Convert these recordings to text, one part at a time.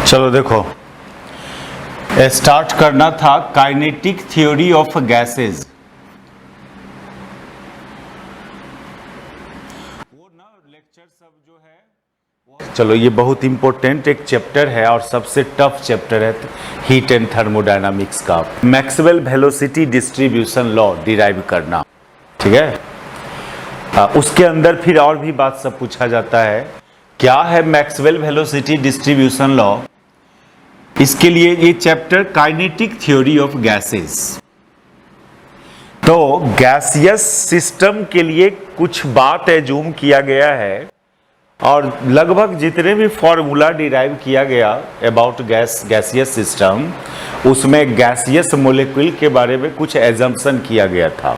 चलो देखो, स्टार्ट करना था काइनेटिक थ्योरी ऑफ गैसेज। वो ना लेक्चर सब जो है, चलो ये बहुत इंपॉर्टेंट एक चैप्टर है और सबसे टफ चैप्टर है हीट एंड थर्मोडायनामिक्स का। Maxwell velocity distribution law derive करना, ठीक है। उसके अंदर फिर और भी बात सब पूछा जाता है। क्या है मैक्सवेल वेलोसिटी डिस्ट्रीब्यूशन लॉ? इसके लिए ये chapter kinetic theory of gases. तो गैसियस सिस्टम के लिए कुछ बात एज्यूम किया गया है और लगभग जितने भी फॉर्मूला डिराइव किया गया अबाउट गैसियस सिस्टम, उसमें गैसियस मोलिक्यूल के बारे में कुछ एजम्पशन किया गया था,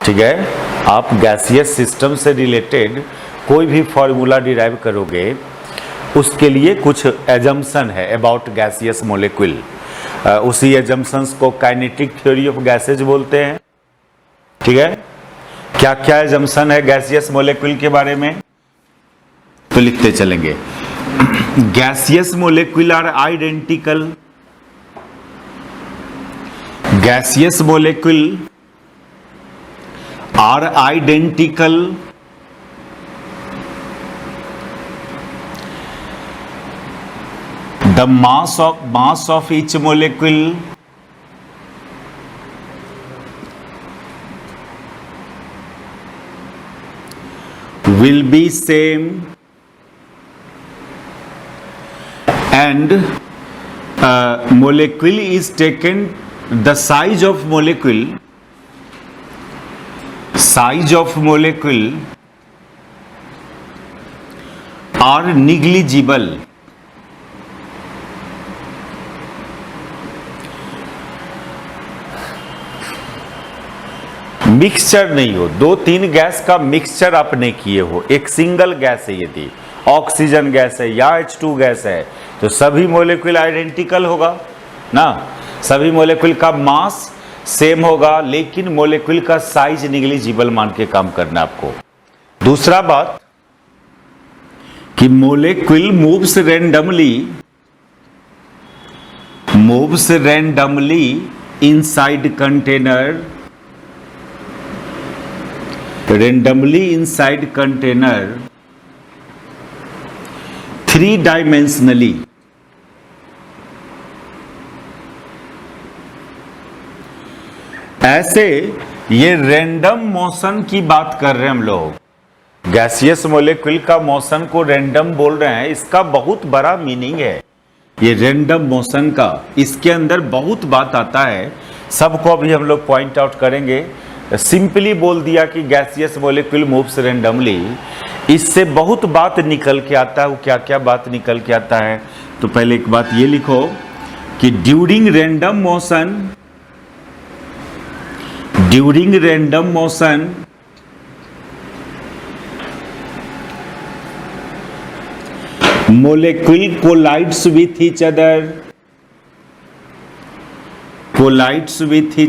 ठीक है। आप गैसियस सिस्टम से रिलेटेड कोई भी फॉर्मूला डिराइव करोगे, उसके लिए कुछ एजम्पशन है अबाउट गैसियस मोलिक्यूल। उसी एजम्पशंस को काइनेटिक थ्योरी ऑफ गैसेज बोलते हैं, ठीक है। क्या क्या एजम्पशन है गैसियस मोलिक्यूल के बारे में, तो लिखते चलेंगे। Gaseous molecule are identical, gaseous molecule are identical the mass of each molecule will be same and molecule is taken, the size of molecule are negligible। Mixture नहीं हो, दो तीन गैस का मिक्सचर आप नहीं किए हो, एक सिंगल गैस है, यदि ऑक्सीजन गैस है या H2 गैस है तो सभी मोलिक्यूल आइडेंटिकल होगा ना, सभी मोलिक्यूल का मास सेम होगा, लेकिन मोलिक्यूल का साइज निग्लिजिबल मान के काम करना आपको। दूसरा बात कि molecule moves randomly inside container, three dimensionally. ऐसे ये रैंडम मोशन की बात कर रहे हैं हम लोग। गैसियस मोलिक्यूल का मोशन को रैंडम बोल रहे हैं, इसका बहुत बड़ा मीनिंग है ये रैंडम मोशन का। इसके अंदर बहुत बात आता है, सबको अभी हम लोग पॉइंट आउट करेंगे। सिंपली बोल दिया कि गैसियस मोलिक्यूल मूव्स रैंडमली, इससे बहुत बात निकल के आता है। वो क्या क्या बात निकल के आता है, तो पहले एक बात ये लिखो कि during random motion molecule collides with each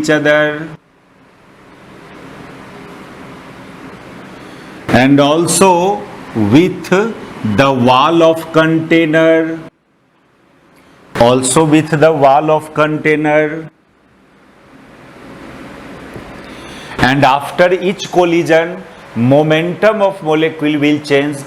other and also with the wall of container, and after each collision momentum of molecule will change।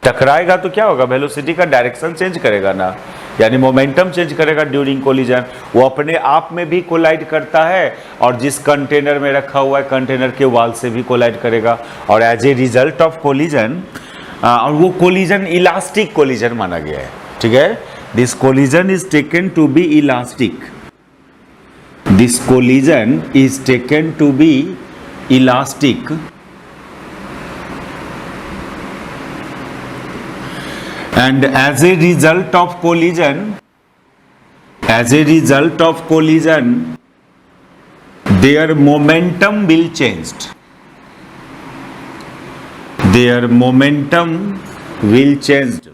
टकराएगा तो क्या होगा, वेलोसिटी का डायरेक्शन चेंज करेगा ना, यानी मोमेंटम चेंज करेगा ड्यूरिंग कोलिजन। वो अपने आप में भी कोलाइड करता है और जिस कंटेनर में रखा हुआ है कंटेनर के वॉल से भी कोलाइड करेगा, और as a result of collision, और वो कोलिजन इलास्टिक कोलिजन माना गया है, ठीक है। This collision is taken to be elastic, and as a result of collision their momentum will change।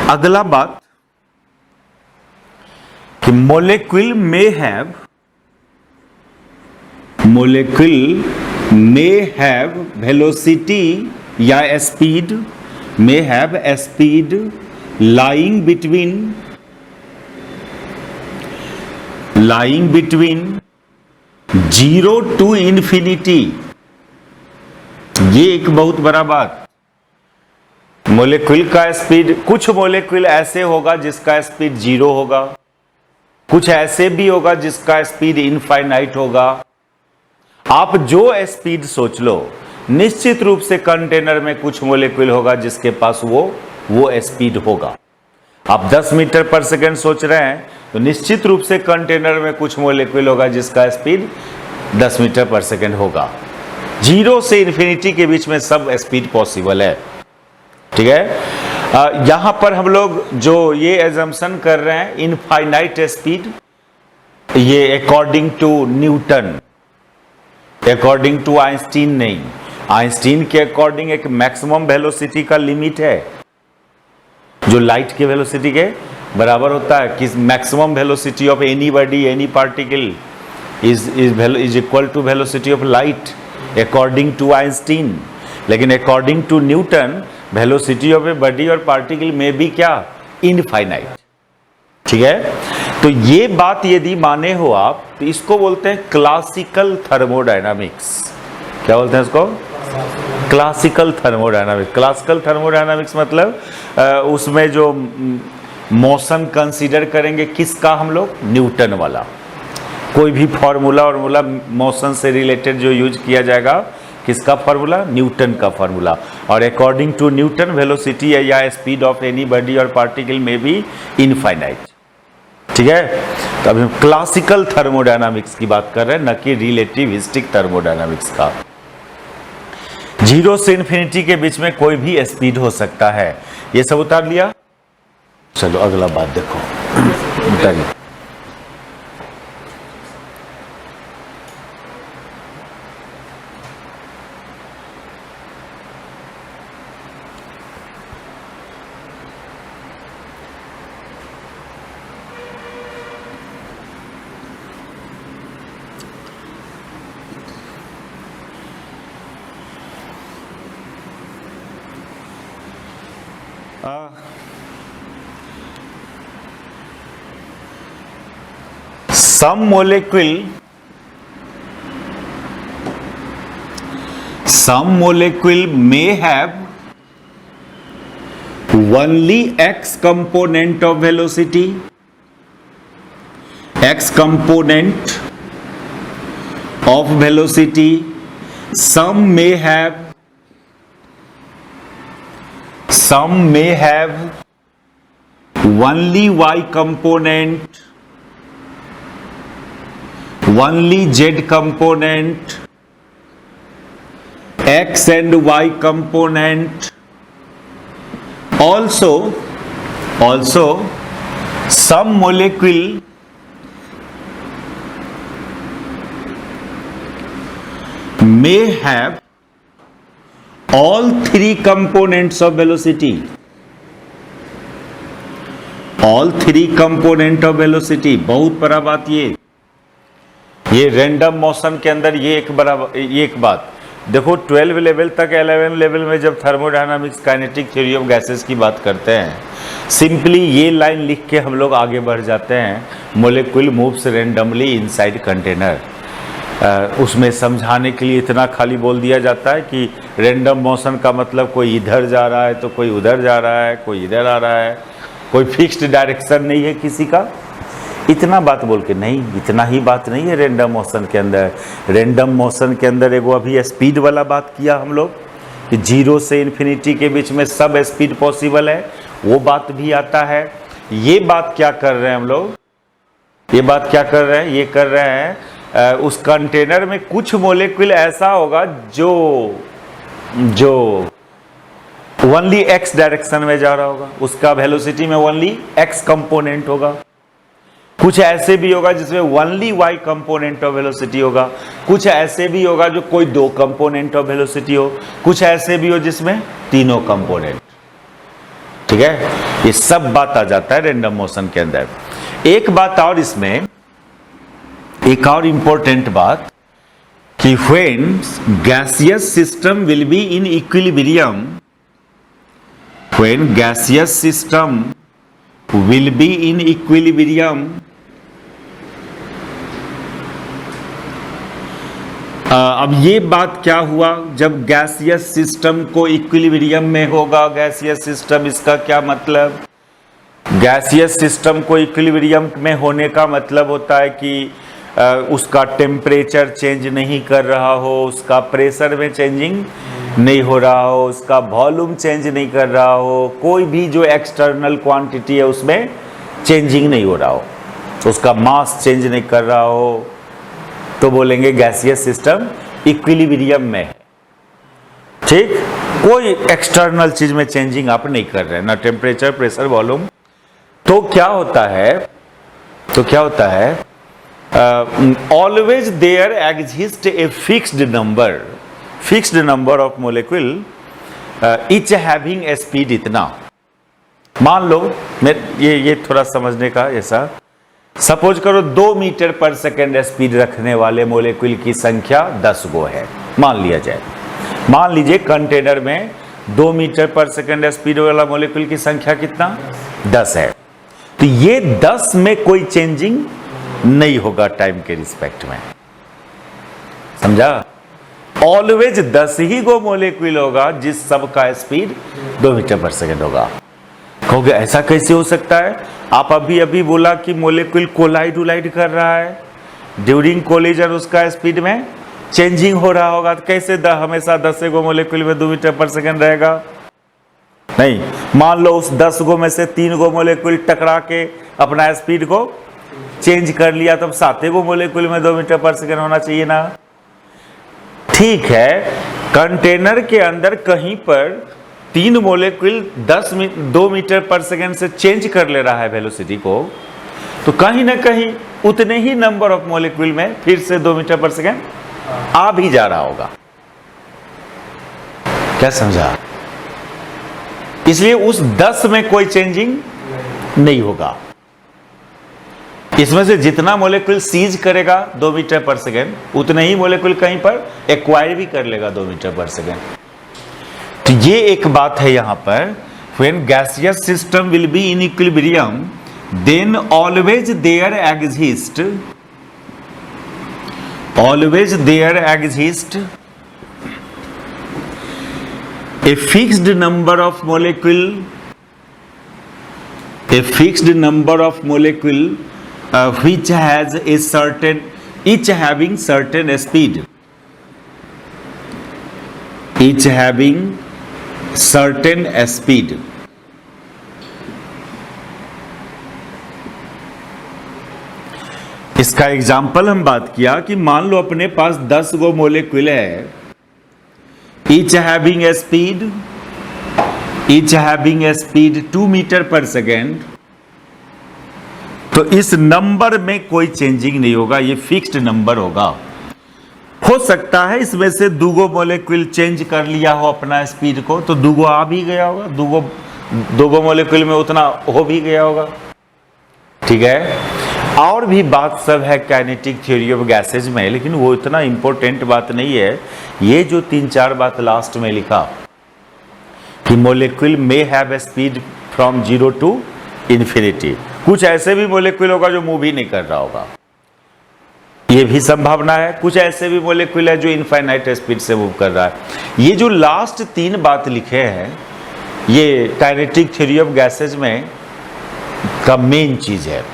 अगला बात कि molecule may have velocity या speed, may have a speed lying between 0 to infinity। ये एक बहुत बड़ा बात। मोलेक्यूल का स्पीड, कुछ मोलेक्यूल ऐसे होगा जिसका स्पीड 0 होगा, कुछ ऐसे भी होगा जिसका स्पीड इनफाइनाइट होगा। आप जो स्पीड सोच लो, निश्चित रूप से कंटेनर में कुछ मोलेक्यूल होगा जिसके पास वो स्पीड होगा। आप 10 मीटर पर सेकंड सोच रहे हैं तो निश्चित रूप से कंटेनर में कुछ मोलेक्यूल होगा जिसका स्पीड 10 मीटर पर सेकंड होगा। 0 से इन्फिनिटी के बीच में सब स्पीड पॉसिबल है। ठीक है, यहां पर हम लोग जो ये एजम्पशन कर रहे हैं इनफाइनाइट स्पीड, ये according to Newton, according to Einstein नहीं। आइंस्टीन के अकॉर्डिंग एक मैक्सिमम वेलोसिटी का लिमिट है जो लाइट के वेलोसिटी के बराबर होता है। कि maximum velocity of any body, any particle is equal to velocity of light according to Einstein. लेकिन according to Newton velocity of a body और पार्टिकल में भी क्या, इनफाइनाइट। ठीक है, तो ये बात यदि माने हो आप तो इसको बोलते हैं क्लासिकल थर्मोडायनामिक्स। क्या बोलते हैं इसको? Classical thermodynamics. क्लासिकल थर्मोडायनामिक्स मतलब उसमें जो मोशन कंसीडर करेंगे किसका हम लोग, न्यूटन वाला। कोई भी फॉर्मूला और मोशन से रिलेटेड जो यूज किया जाएगा, किसका फॉर्मूला, न्यूटन का फॉर्मूला। और अकॉर्डिंग टू न्यूटन वेलोसिटी या स्पीड ऑफ एनी बॉडी और पार्टिकल में भी इनफाइनाइट। ठीक है, तो अभी हम क्लासिकल थर्मोडायनामिक्स की बात कर रहे हैं, न कि रिलेटिविस्टिक थर्मोडायनामिक्स का। 0 से इन्फिनिटी के बीच में कोई भी स्पीड हो सकता है। ये सब उतार लिया। चलो अगला बात देखो, उतारिए। Some molecule may have only x component of velocity, x component of velocity. Some may have only y component, only z component, x and y component. Also some molecule may have all 3 components of velocity. All 3 component of velocity, बहुत बड़ा बात ये random motion के अंदर ये एक बात देखो। 12 लेवल तक 11 लेवल में जब thermodynamics kinetic theory of gases की बात करते हैं, सिंपली ये लाइन लिख के हम लोग आगे बढ़ जाते हैं, molecule moves randomly inside container. उसमें समझाने के लिए इतना खाली बोल दिया जाता है कि रैंडम मोशन का मतलब कोई इधर जा रहा है तो कोई उधर जा रहा है, कोई इधर आ रहा है, कोई फिक्स्ड डायरेक्शन नहीं है किसी का। इतना बात बोल के नहीं, इतना ही बात नहीं है रैंडम मोशन के अंदर। रैंडम मोशन के अंदर एगो अभी स्पीड वाला बात किया हम लोग कि 0 से इन्फिनिटी के बीच में सब स्पीड पॉसिबल है, वो बात भी आता है। ये बात क्या कर रहे हैं हम लोग, ये बात क्या कर रहे हैं, ये कर रहे हैं उस कंटेनर में कुछ मोलेक्यूल ऐसा होगा जो ओनली एक्स डायरेक्शन में जा रहा होगा, उसका वेलोसिटी में ओनली एक्स कंपोनेंट होगा। कुछ ऐसे भी होगा जिसमें only Y component of velocity होगा, कुछ ऐसे भी होगा जो कोई 2 कंपोनेंट ऑफ वेलोसिटी हो, कुछ ऐसे भी हो जिसमें तीनों कंपोनेंट। ठीक है, ये सब बात आ जाता है रैंडम मोशन के अंदर। एक बात और इसमें, एक और इंपॉर्टेंट बात कि when gaseous system will be in equilibrium, when gaseous system will be in equilibrium, अब ये बात क्या हुआ, जब गैसियस सिस्टम को इक्विलिब्रियम में होगा। गैसियस सिस्टम, इसका क्या मतलब, गैसियस सिस्टम को इक्विलिब्रियम में होने का मतलब होता है कि उसका टेम्परेचर चेंज नहीं कर रहा हो, उसका प्रेशर में चेंजिंग नहीं हो रहा हो, उसका वॉल्यूम चेंज नहीं कर रहा हो, कोई भी जो एक्सटर्नल क्वांटिटी है उसमें चेंजिंग नहीं हो रहा हो, उसका मास चेंज नहीं कर रहा हो, तो बोलेंगे गैसियस सिस्टम इक्विलिब्रियम में है। ठीक, कोई एक्सटर्नल चीज में चेंजिंग आप नहीं कर रहे हैं, ना टेम्परेचर, प्रेशर, वॉल्यूम। तो क्या होता है, always there exist a fixed number of molecule each having a speed इतना। मान लो ये थोड़ा समझने का ऐसा, सपोज करो 2 मीटर पर सेकेंड स्पीड रखने वाले मोलिक्यूल की संख्या 10 गो है, मान लिया जाए। मान लीजिए कंटेनर में 2 मीटर पर सेकेंड स्पीड वाला मोलिक्यूल की संख्या कितना, 10 है। तो ये 10 में कोई चेंजिंग नहीं होगा टाइम के रिस्पेक्ट में, समझा। ऑलवेज 10 ही गो मोलिक्यूल होगा जिस सब का स्पीड 2 मीटर पर सेकेंड होगा। कहोगे ऐसा कैसे हो सकता है, आप अभी बोला कि मोलिक्यूल कोलाइड कर रहा है, ड्यूरिंग कोलिजन उसका स्पीड में चेंजिंग हो रहा होगा, तो कैसे हमेशा 10 गो मोलिक्यूल में 2 मीटर पर सेकेंड रहेगा। नहीं, मान लो उस 10 गो में से 3 गो मोलिक्यूल टकरा के अपना स्पीड को चेंज कर लिया, तब 7 गो मोलिक्यूल में 2 मीटर पर सेकेंड होना चाहिए ना। ठीक है, कंटेनर के अंदर कहीं पर 3 मोलिक्यूल 2 मीटर पर सेकेंड से चेंज कर ले रहा है वेलोसिटी को, तो कहीं ना कहीं उतने ही नंबर ऑफ मोलिक्यूल में फिर से 2 मीटर पर सेकेंड आ भी जा रहा होगा। क्या समझा? इसलिए उस 10 में कोई चेंजिंग नहीं होगा। इसमें से जितना मोलिक्यूल सीज करेगा 2 मीटर पर सेकेंड, उतने ही मोलिक्यूल कहीं पर एक्वायर भी कर लेगा 2 मीटर पर सेकेंड। तो ये एक बात है यहां पर, when gaseous system will be in equilibrium, then always there exist a fixed number of molecule which has a certain, each having certain speed, इसका एग्जाम्पल हम बात किया कि मान लो अपने पास 10 गो मोलिक्यूल है, each having a speed 2 metre per second, तो इस नंबर में कोई चेंजिंग नहीं होगा, ये फिक्स्ड नंबर होगा। हो सकता है इसमें से 2 गो मोलिक्यूल चेंज कर लिया हो अपना स्पीड को, तो 2 गो आ भी गया होगा, 2 गो मोलिक्यूल में उतना हो भी गया होगा। ठीक है, और भी बात सब है काइनेटिक थ्योरी ऑफ गैसेज में, लेकिन वो इतना इंपॉर्टेंट बात नहीं है। ये जो 3-4 बात लास्ट में लिखा कि molecule may have a speed from 0 to infinity, कुछ ऐसे भी मोलिक्यूल होगा जो मूव ही नहीं कर रहा होगा, ये भी संभावना है। कुछ ऐसे भी मोलिक्यूल है जो इनफाइनाइट स्पीड से मूव कर रहा है। ये जो लास्ट 3 बात लिखे हैं, ये काइनेटिक थ्योरी ऑफ गैसेज में का मेन चीज है।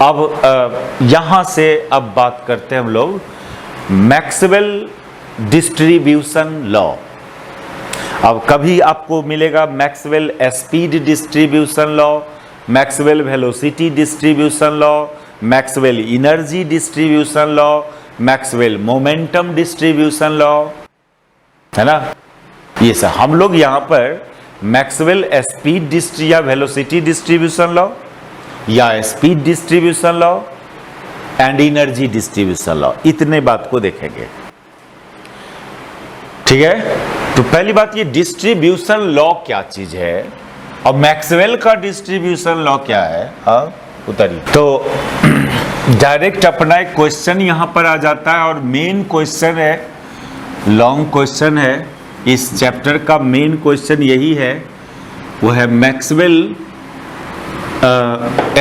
अब यहां से अब बात करते हैं हम लोग मैक्सवेल डिस्ट्रीब्यूशन लॉ। अब कभी आपको मिलेगा Maxwell speed distribution law, Maxwell velocity distribution law, Maxwell energy distribution law, Maxwell momentum distribution law, है ना। ये सब हम लोग यहां पर मैक्सवेल स्पीड या वेलोसिटी डिस्ट्रीब्यूशन लॉ या speed distribution law and energy distribution law, इतने बात को देखेंगे। ठीक है, तो पहली बात ये डिस्ट्रीब्यूशन लॉ क्या चीज है और मैक्सवेल का डिस्ट्रीब्यूशन लॉ क्या है। उतरिए तो डायरेक्ट अपना एक क्वेश्चन यहां पर आ जाता है और मेन क्वेश्चन है लॉन्ग क्वेश्चन है, इस चैप्टर का मेन क्वेश्चन यही है, वो है मैक्सवेल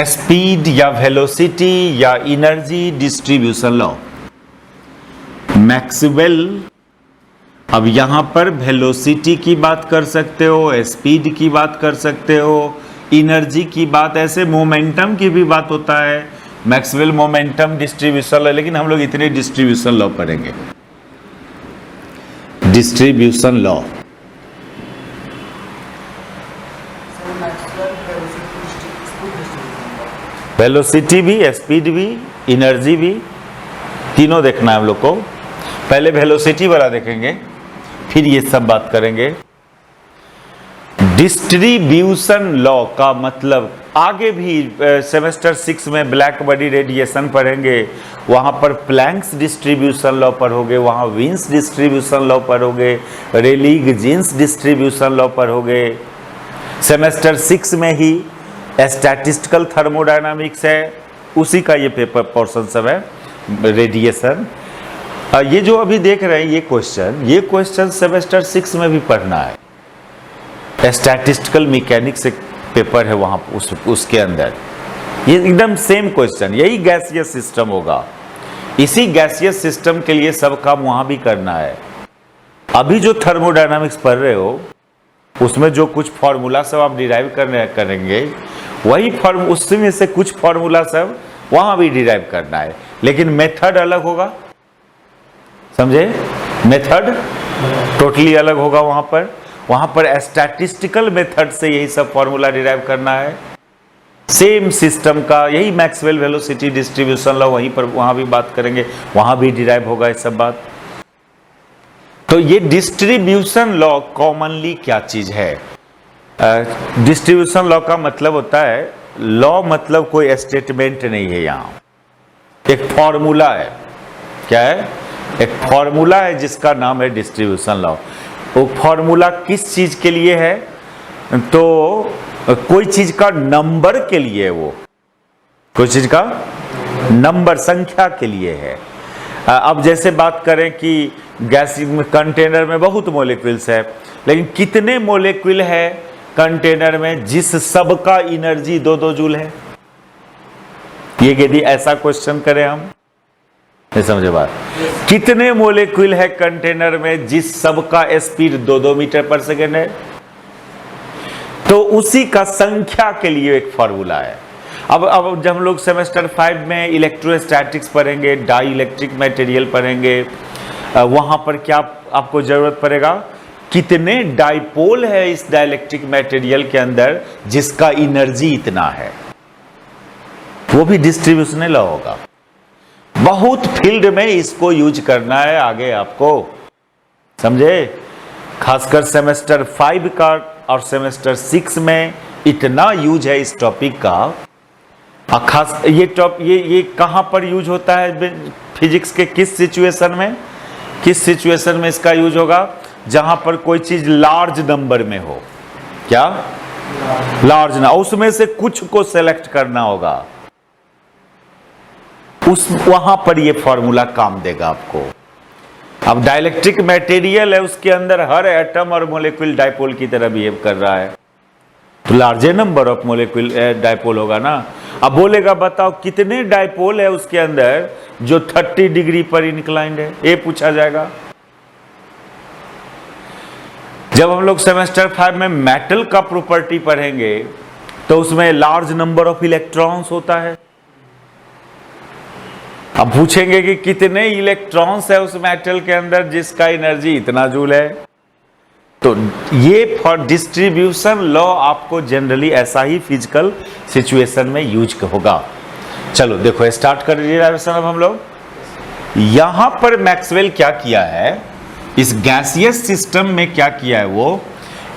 स्पीड या वेलोसिटी या एनर्जी डिस्ट्रीब्यूशन लॉ। मैक्सवेल, अब यहां पर वेलोसिटी की बात कर सकते हो, स्पीड की बात कर सकते हो, एनर्जी की बात, ऐसे मोमेंटम की भी बात होता है, मैक्सवेल मोमेंटम डिस्ट्रीब्यूशन लॉ। लेकिन हम लोग इतने डिस्ट्रीब्यूशन लॉ पढ़ेंगे, डिस्ट्रीब्यूशन लॉ। वेलोसिटी भी, स्पीड भी, एनर्जी भी, तीनों देखना है हम लोग को। पहले वेलोसिटी वाला देखेंगे, फिर ये सब बात करेंगे। डिस्ट्रीब्यूशन लॉ का मतलब आगे भी सेमेस्टर 6 में ब्लैक बॉडी रेडिएशन पढ़ेंगे, वहां पर प्लैंक्स डिस्ट्रीब्यूशन लॉ पढ़ोगे, वहां विन्स डिस्ट्रीब्यूशन लॉ पढ़ोगे, रेलिग जीन्स डिस्ट्रीब्यूशन लॉ पढ़ोगे। सेमेस्टर 6 में ही स्टैटिस्टिकल थर्मोडायनामिक्स है, उसी का ये पेपर पोर्शन सब है, रेडिएशन। ये जो अभी देख रहे हैं ये क्वेश्चन सेमेस्टर 6 में भी पढ़ना है। स्टैटिस्टिकल मैकेनिक्स एक पेपर है वहां, उसके अंदर ये एकदम सेम क्वेश्चन, यही गैसियस सिस्टम होगा, इसी गैसियस सिस्टम के लिए सब काम वहां भी करना है। अभी जो थर्मोडायनामिक्स पढ़ रहे हो उसमें जो कुछ फॉर्मूला सब आप डिराइव करेंगे, वही उसमें से कुछ फॉर्मूला सब वहां भी डिराइव करना है, लेकिन मेथड अलग होगा, समझे? मेथड टोटली अलग होगा। वहां पर स्टैटिस्टिकल मेथड से यही सब फॉर्मूला डिराइव करना है, सेम सिस्टम का, यही मैक्सवेल वेलोसिटी डिस्ट्रीब्यूशन लॉ वहां भी बात करेंगे, वहां भी डिराइव होगा ये सब बात। तो ये डिस्ट्रीब्यूशन लॉ कॉमनली क्या चीज है? डिस्ट्रीब्यूशन लॉ का मतलब होता है, लॉ मतलब कोई स्टेटमेंट नहीं है, यहां एक फॉर्मूला है। क्या है? एक फॉर्मूला है जिसका नाम है डिस्ट्रीब्यूशन लॉ। वो फॉर्मूला किस चीज के लिए है? तो कोई चीज का नंबर के लिए, वो कोई चीज का नंबर, संख्या के लिए है। अब जैसे बात करें कि गैस कंटेनर में बहुत मोलिक्यूल्स है, लेकिन कितने मोलिक्यूल है कंटेनर में जिस सब का एनर्जी 2-2 जूल है? ये यदि ऐसा क्वेश्चन करें हम, नहीं समझे बात? कितने मोलिक्यूल है कंटेनर में जिस सब का स्पीड 2-2 मीटर पर सेकेंड है? तो उसी का संख्या के लिए एक फॉर्मूला है। अब जब हम लोग सेमेस्टर 5 में इलेक्ट्रोस्टैटिक्स पढ़ेंगे, डाई इलेक्ट्रिक मटेरियल पढ़ेंगे, वहां पर क्या आपको जरूरत पड़ेगा? कितने डाइपोल है इस डाइलेक्ट्रिक मटेरियल के अंदर जिसका एनर्जी इतना है, वो भी डिस्ट्रीब्यूशन लॉ होगा। बहुत फील्ड में इसको यूज करना है आगे आपको, समझे? खासकर सेमेस्टर 5 का और सेमेस्टर 6 में इतना यूज है इस टॉपिक का। खास ये कहां पर यूज होता है फिजिक्स के? किस सिचुएशन में इसका यूज होगा? जहां पर कोई चीज लार्ज नंबर में हो। क्या? लार्ज ना, उसमें से कुछ को सेलेक्ट करना होगा, वहां पर ये फॉर्मूला काम देगा आपको। अब डाइलेक्ट्रिक मटेरियल है, उसके अंदर हर एटम और मॉलिक्यूल डाइपोल की तरह बिहेव कर रहा है, तो large number of molecule dipole होगा ना। अब बोलेगा बताओ कितने डाइपोल है उसके अंदर जो 30 डिग्री पर इंक्लाइंड है, ये पूछा जाएगा। जब हम लोग सेमेस्टर 5 में मेटल का प्रॉपर्टी पढ़ेंगे तो उसमें लार्ज नंबर ऑफ इलेक्ट्रॉन्स होता है। अब पूछेंगे कि कितने इलेक्ट्रॉन्स है उस मेटल के अंदर जिसका एनर्जी इतना जूल है। तो ये फॉर डिस्ट्रीब्यूशन लॉ आपको जनरली ऐसा ही फिजिकल सिचुएशन में यूज होगा। चलो देखो स्टार्ट कर डिराइवेशन। अब हम लोग यहां पर मैक्सवेल क्या किया है, इस गैसियस सिस्टम में क्या किया है, वो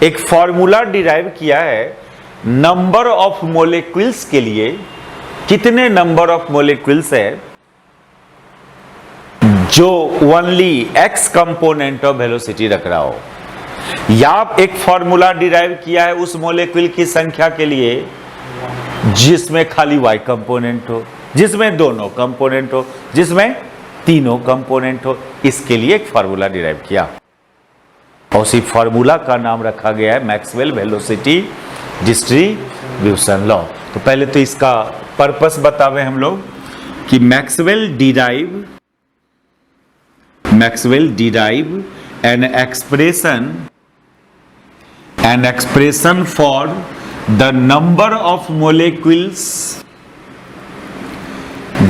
एक फॉर्मूला डिराइव किया है नंबर ऑफ मोलिक्यूल्स के लिए। कितने नंबर ऑफ मोलिक्यूल्स है जो only x component of velocity रख रहा हो, या एक फॉर्मूला डिराइव किया है उस मोलिक्यूल की संख्या के लिए जिसमें खाली वाई कंपोनेंट हो, जिसमें दोनों कंपोनेंट हो, जिसमें तीनों कंपोनेंट हो, इसके लिए एक फार्मूला डिराइव किया और उसी फार्मूला का नाम रखा गया है मैक्सवेल वेलोसिटी डिस्ट्रीब्यूशन लॉ। तो पहले तो इसका पर्पस बतावे हम लोग कि Maxwell derive an expression for the number of molecules,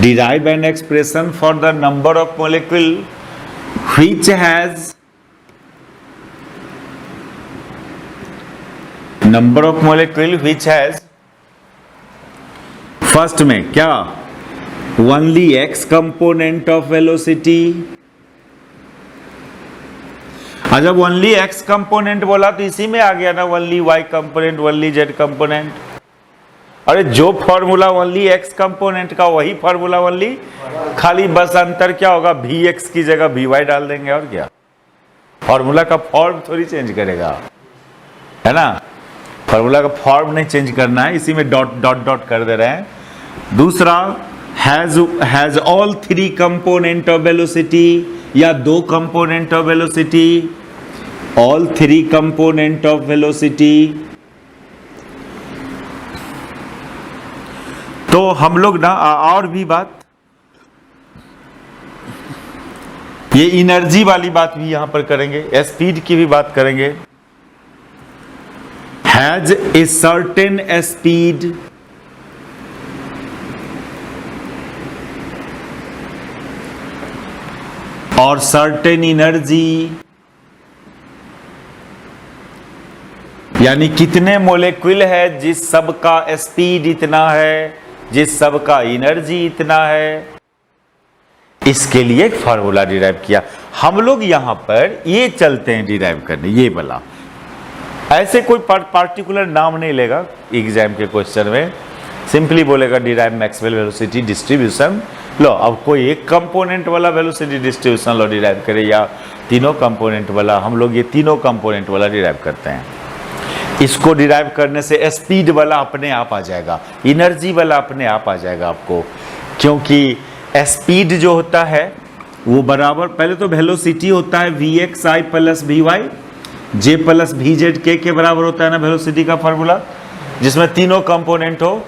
derive an expression for the number of molecule which has first में क्या only x component of velocity. जब ओनली x कंपोनेंट बोला तो इसी में आ गया ना only y component, only z component. अरे जो फॉर्मूला ओनली x कंपोनेंट का वही फॉर्मूला ओनली, खाली बस अंतर क्या होगा, vx की जगह vy डाल देंगे और क्या, फॉर्मूला का फॉर्म थोड़ी चेंज करेगा, है ना। फॉर्मूला का फॉर्म नहीं चेंज करना है, इसी में डॉट डॉट डॉट कर दे रहे हैं। दूसरा has all three component of velocity या दो component of velocity, all three component of velocity. तो हम लोग ना और भी बात, ये एनर्जी वाली बात भी यहां पर करेंगे, स्पीड की भी बात करेंगे। हैज ए सर्टेन स्पीड और सर्टेन एनर्जी, यानी कितने मोलेक्यूल है जिस सब का स्पीड इतना है, जिस सब का एनर्जी इतना है, इसके लिए एक फार्मूला डिराइव किया। हम लोग यहां पर ये चलते हैं डिराइव करने, ये वाला ऐसे कोई पार्टिकुलर नाम नहीं लेगा एग्जाम के क्वेश्चन में, सिंपली बोलेगा derive Maxwell velocity distribution law. अब कोई एक कंपोनेंट वाला वेलोसिटी डिस्ट्रीब्यूशन लॉ डिराइव करे या तीनों कंपोनेंट वाला, हम लोग ये तीनों कंपोनेंट वाला डिराइव करते हैं। इसको डिराइव करने से स्पीड वाला अपने आप आ जाएगा, एनर्जी वाला अपने आप आ जाएगा आपको, क्योंकि स्पीड जो होता है वो बराबर, पहले तो वेलोसिटी होता है vxi plus vy, j plus vz के बराबर होता है ना वेलोसिटी का फार्मूला, जिसमें तीनों कंपोनेंट हो।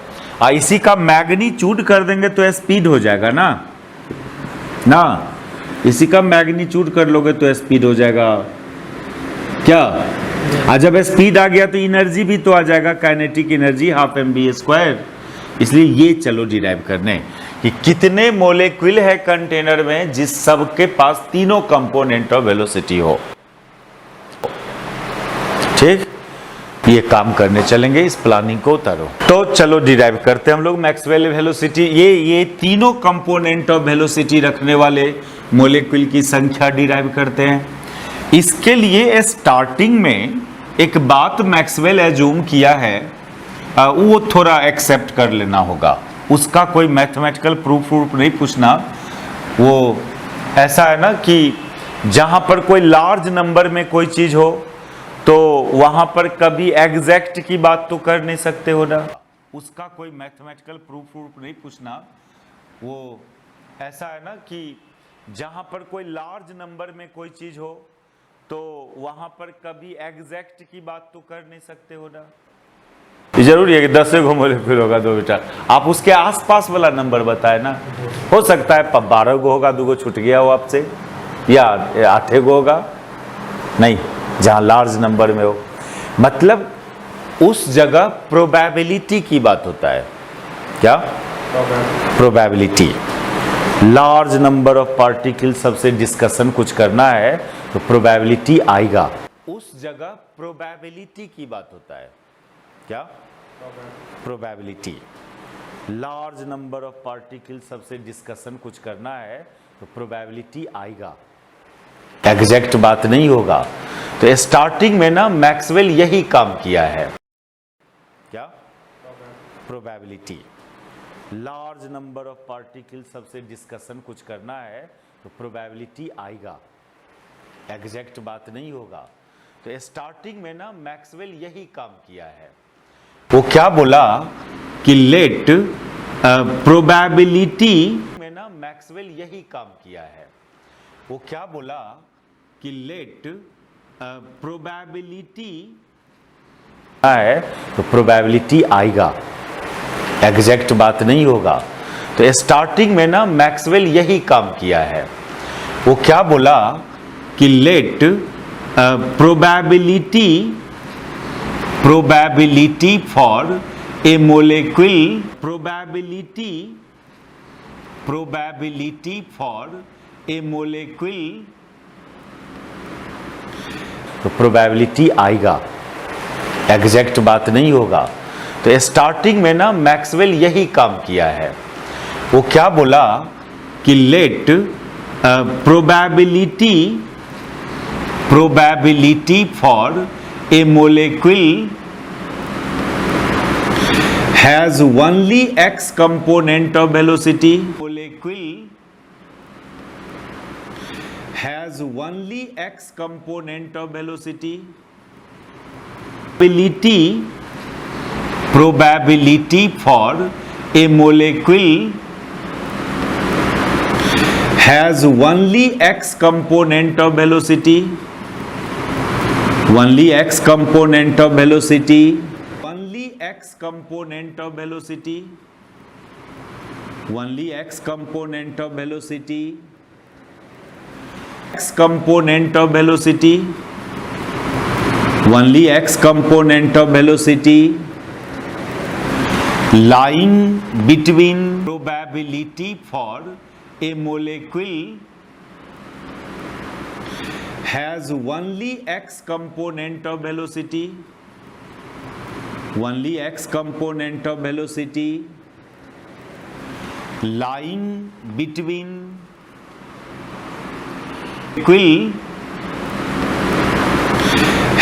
इसी का मैग्नीट्यूड कर देंगे तो स्पीड हो जाएगा ना, इसी का मैग्नीट्यूड कर लोगे तो स्पीड हो जाएगा क्या। जब स्पीड आ गया तो एनर्जी भी तो आ जाएगा, काइनेटिक एनर्जी हाफ mv²। इसलिए ये चलो डिराइव करने कि कितने मोलेक्यूल है कंटेनर में जिस सब के पास तीनों कंपोनेंट ऑफ वेलोसिटी हो। ठीक, ये काम करने चलेंगे, इस प्लानिंग को उतारो। तो चलो डिराइव करते हैं हम लोग मैक्सवेल वेलोसिटी। ये तीनों कंपोनेंट ऑफ वेलोसिटी रखने वाले मोलेक्यूल की संख्या डिराइव करते हैं। इसके लिए स्टार्टिंग में एक बात मैक्सवेल एज्यूम किया है, वो थोड़ा एक्सेप्ट कर लेना होगा, उसका कोई मैथमेटिकल प्रूफ नहीं पूछना। वो ऐसा है ना कि जहां पर कोई लार्ज नंबर में कोई चीज हो तो वहां पर कभी एग्जैक्ट की बात तो कर नहीं सकते हो ना, उसका कोई मैथमेटिकल प्रूफ नहीं पूछना। वो ऐसा है ना कि जहां पर कोई लार्ज नंबर में कोई चीज हो तो वहां पर कभी एग्जैक्ट की बात तो कर नहीं सकते हो ना। जरूरी है कि 10 गो मोलेक्यूल होगा दो बेटा, आप उसके आसपास वाला नंबर बताए ना। हो सकता है 12 गो होगा, 2 गो छूट गया हो आपसे, या 8 गो होगा, नहीं, जहां लार्ज नंबर में हो, मतलब उस जगह प्रोबेबिलिटी की बात होता है। क्या probability, large number of particle सबसे डिस्कशन कुछ करना है तो प्रोबेबिलिटी आएगा, उस जगह प्रोबेबिलिटी की बात होता है। क्या probability, large number of particle सबसे डिस्कशन कुछ करना है तो प्रोबेबिलिटी आएगा, एग्जैक्ट बात नहीं होगा। तो स्टार्टिंग में ना मैक्सवेल यही काम किया है। क्या probability, large number of particle सबसे डिस्कशन कुछ करना है तो प्रोबेबिलिटी आएगा, एग्जैक्ट बात नहीं होगा। तो स्टार्टिंग में ना मैक्सवेल यही काम किया है। वो क्या बोला कि लेट प्रोबेबिलिटी में ना मैक्सवेल यही काम किया है। वो क्या बोला कि लेट प्रोबेबिलिटी है, तो प्रोबेबिलिटी आएगा, एग्जैक्ट बात नहीं होगा। तो स्टार्टिंग में ना मैक्सवेल यही काम किया है। वो क्या बोला कि let probability for a molecule probability for a molecule, तो प्रोबेबिलिटी आएगा, एग्जैक्ट बात नहीं होगा। तो स्टार्टिंग में ना मैक्सवेल यही काम किया है। वो क्या बोला कि let probability for a molecule has only x component of velocity, molecule has only x component of velocity, probability for a molecule has only x component of velocity, only x component of velocity, only x component of velocity, only x component of velocity, x component of velocity, only x component of velocity lying between probability for a molecule has only x component of velocity, only x component of velocity lying between molecule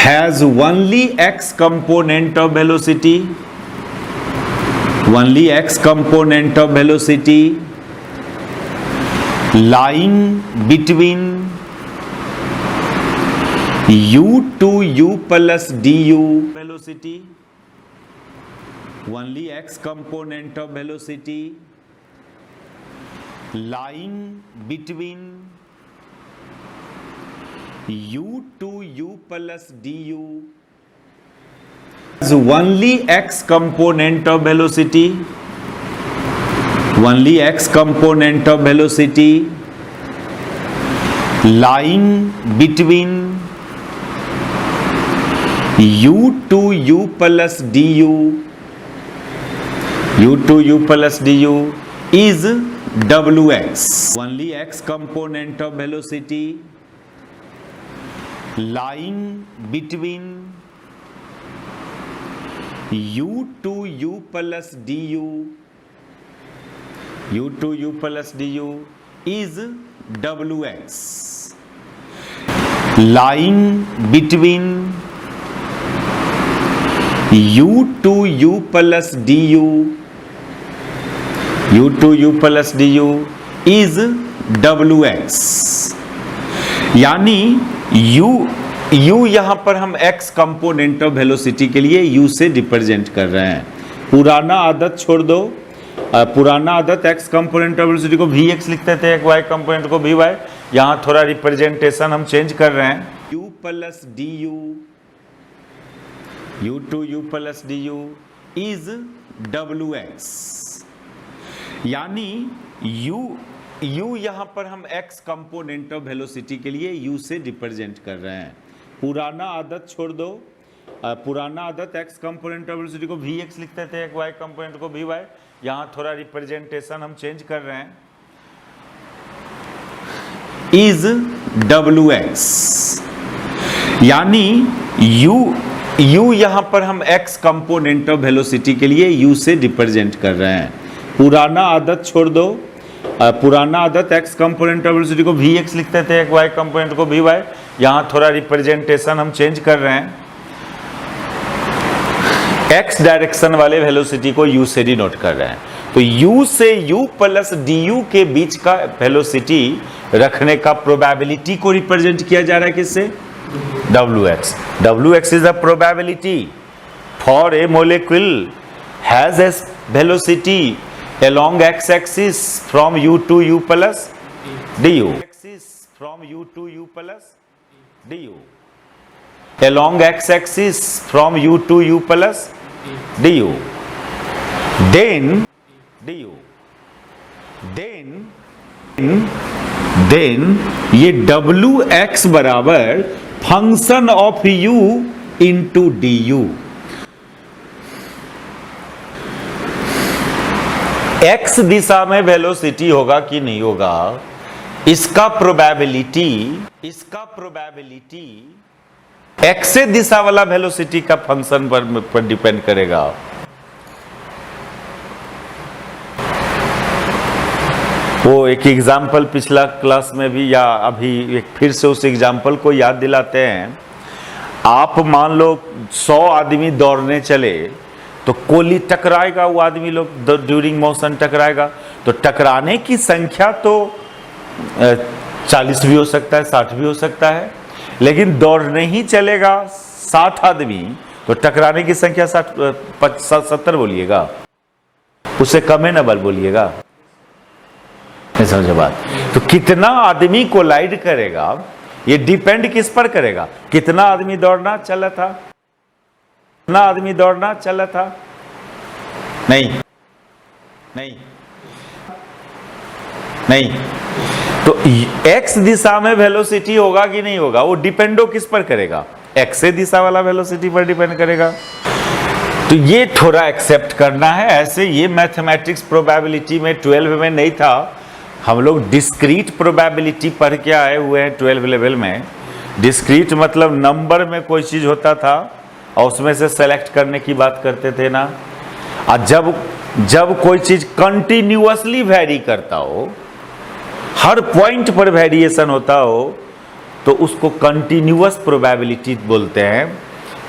has only x component of velocity, only x component of velocity lying between u to u plus du velocity, only x component of velocity lying between u to u plus du is only x component of velocity, only x component of velocity lying between u to u plus du, u to u plus du is wx, only x component of velocity lying between u to u plus du, u to u plus du is wx, lying between u to u plus du, u to u plus du is wx। यानी u यहां पर हम x component of velocity के लिए u से represent कर रहे हैं। पुराना आदत छोड़ दो, पुराना आदत x कंपोनेंट ऑफ वेलोसिटी को vx लिखते थे, y कंपोनेंट को vy। यहां थोड़ा रिप्रेजेंटेशन हम चेंज कर रहे हैं। u plus du, u to u plus du is wx। यानी u यहां पर हम x कंपोनेंट ऑफ वेलोसिटी के लिए u से रिप्रेजेंट कर रहे हैं। पुराना आदत छोड़ दो, पुराना आदत x कंपोनेंट ऑफ वेलोसिटी को vx लिखते थे, y कंपोनेंट को vy। यहां थोड़ा रिप्रेजेंटेशन हम चेंज कर रहे हैं, इज wx। यानी u यहां पर हम x कंपोनेंट ऑफ वेलोसिटी के लिए u से रिप्रेजेंट कर रहे हैं। पुराना आदत छोड़ दो, पुराना आदत x कंपोनेंट ऑफ वेलोसिटी को vx लिखते थे, y कंपोनेंट को vy। यहां थोड़ा रिप्रेजेंटेशन हम चेंज कर रहे हैं, x डायरेक्शन वाले वेलोसिटी को u से डिनोट कर रहे हैं। तो u से u प्लस du के बीच का वेलोसिटी रखने का प्रोबेबिलिटी को रिप्रेजेंट किया जा रहा है किससे? wx। wx is the probability for a molecule has a velocity along x axis from u to u plus du, axis from u to u plus du, along x axis from u to u plus du, then du, then ये w x बराबर function of u into D you. x दिशा में velocity होगा कि नहीं होगा, इसका probability x दिशा वाला velocity का फंक्शन पर डिपेंड करेगा। वो एक एग्जाम्पल पिछला क्लास में भी या अभी एक फिर से उस एग्जाम्पल को याद दिलाते हैं। आप मान लो 100 आदमी दौड़ने चले तो कोली टकराएगा, वो आदमी लोग ड्यूरिंग मोशन टकराएगा, तो टकराने की संख्या तो 40 भी हो सकता है, 60 भी हो सकता है, लेकिन दौड़ने ही चलेगा 60 आदमी तो टकराने की संख्या 70 बोलिएगा, उससे कम है ना बल बोलिएगा, समझे बात। तो कितना आदमी कोलाइड करेगा ये डिपेंड किस पर करेगा, कितना आदमी दौड़ना चला था, कितना आदमी दौड़ना चला था, नहीं तो x दिशा में वेलोसिटी होगा कि नहीं होगा, वो डिपेंडो किस पर करेगा, x दिशा वाला वेलोसिटी पर डिपेंड करेगा। तो ये थोड़ा एक्सेप्ट करना है। ऐसे ये मैथमेटिक्स प्रोबेबिलिटी में 12 में नहीं था, हम लोग डिस्क्रीट प्रोबेबिलिटी पढ़ के आए हुए हैं 12 लेवल में। डिस्क्रीट मतलब नंबर में कोई चीज होता था और उसमें से सेलेक्ट करने की बात करते थे ना। और जब कोई चीज कंटिन्यूअसली वेरी करता हो, हर पॉइंट पर वेरिएशन होता हो, तो उसको कंटिन्यूअस प्रोबेबिलिटी बोलते हैं।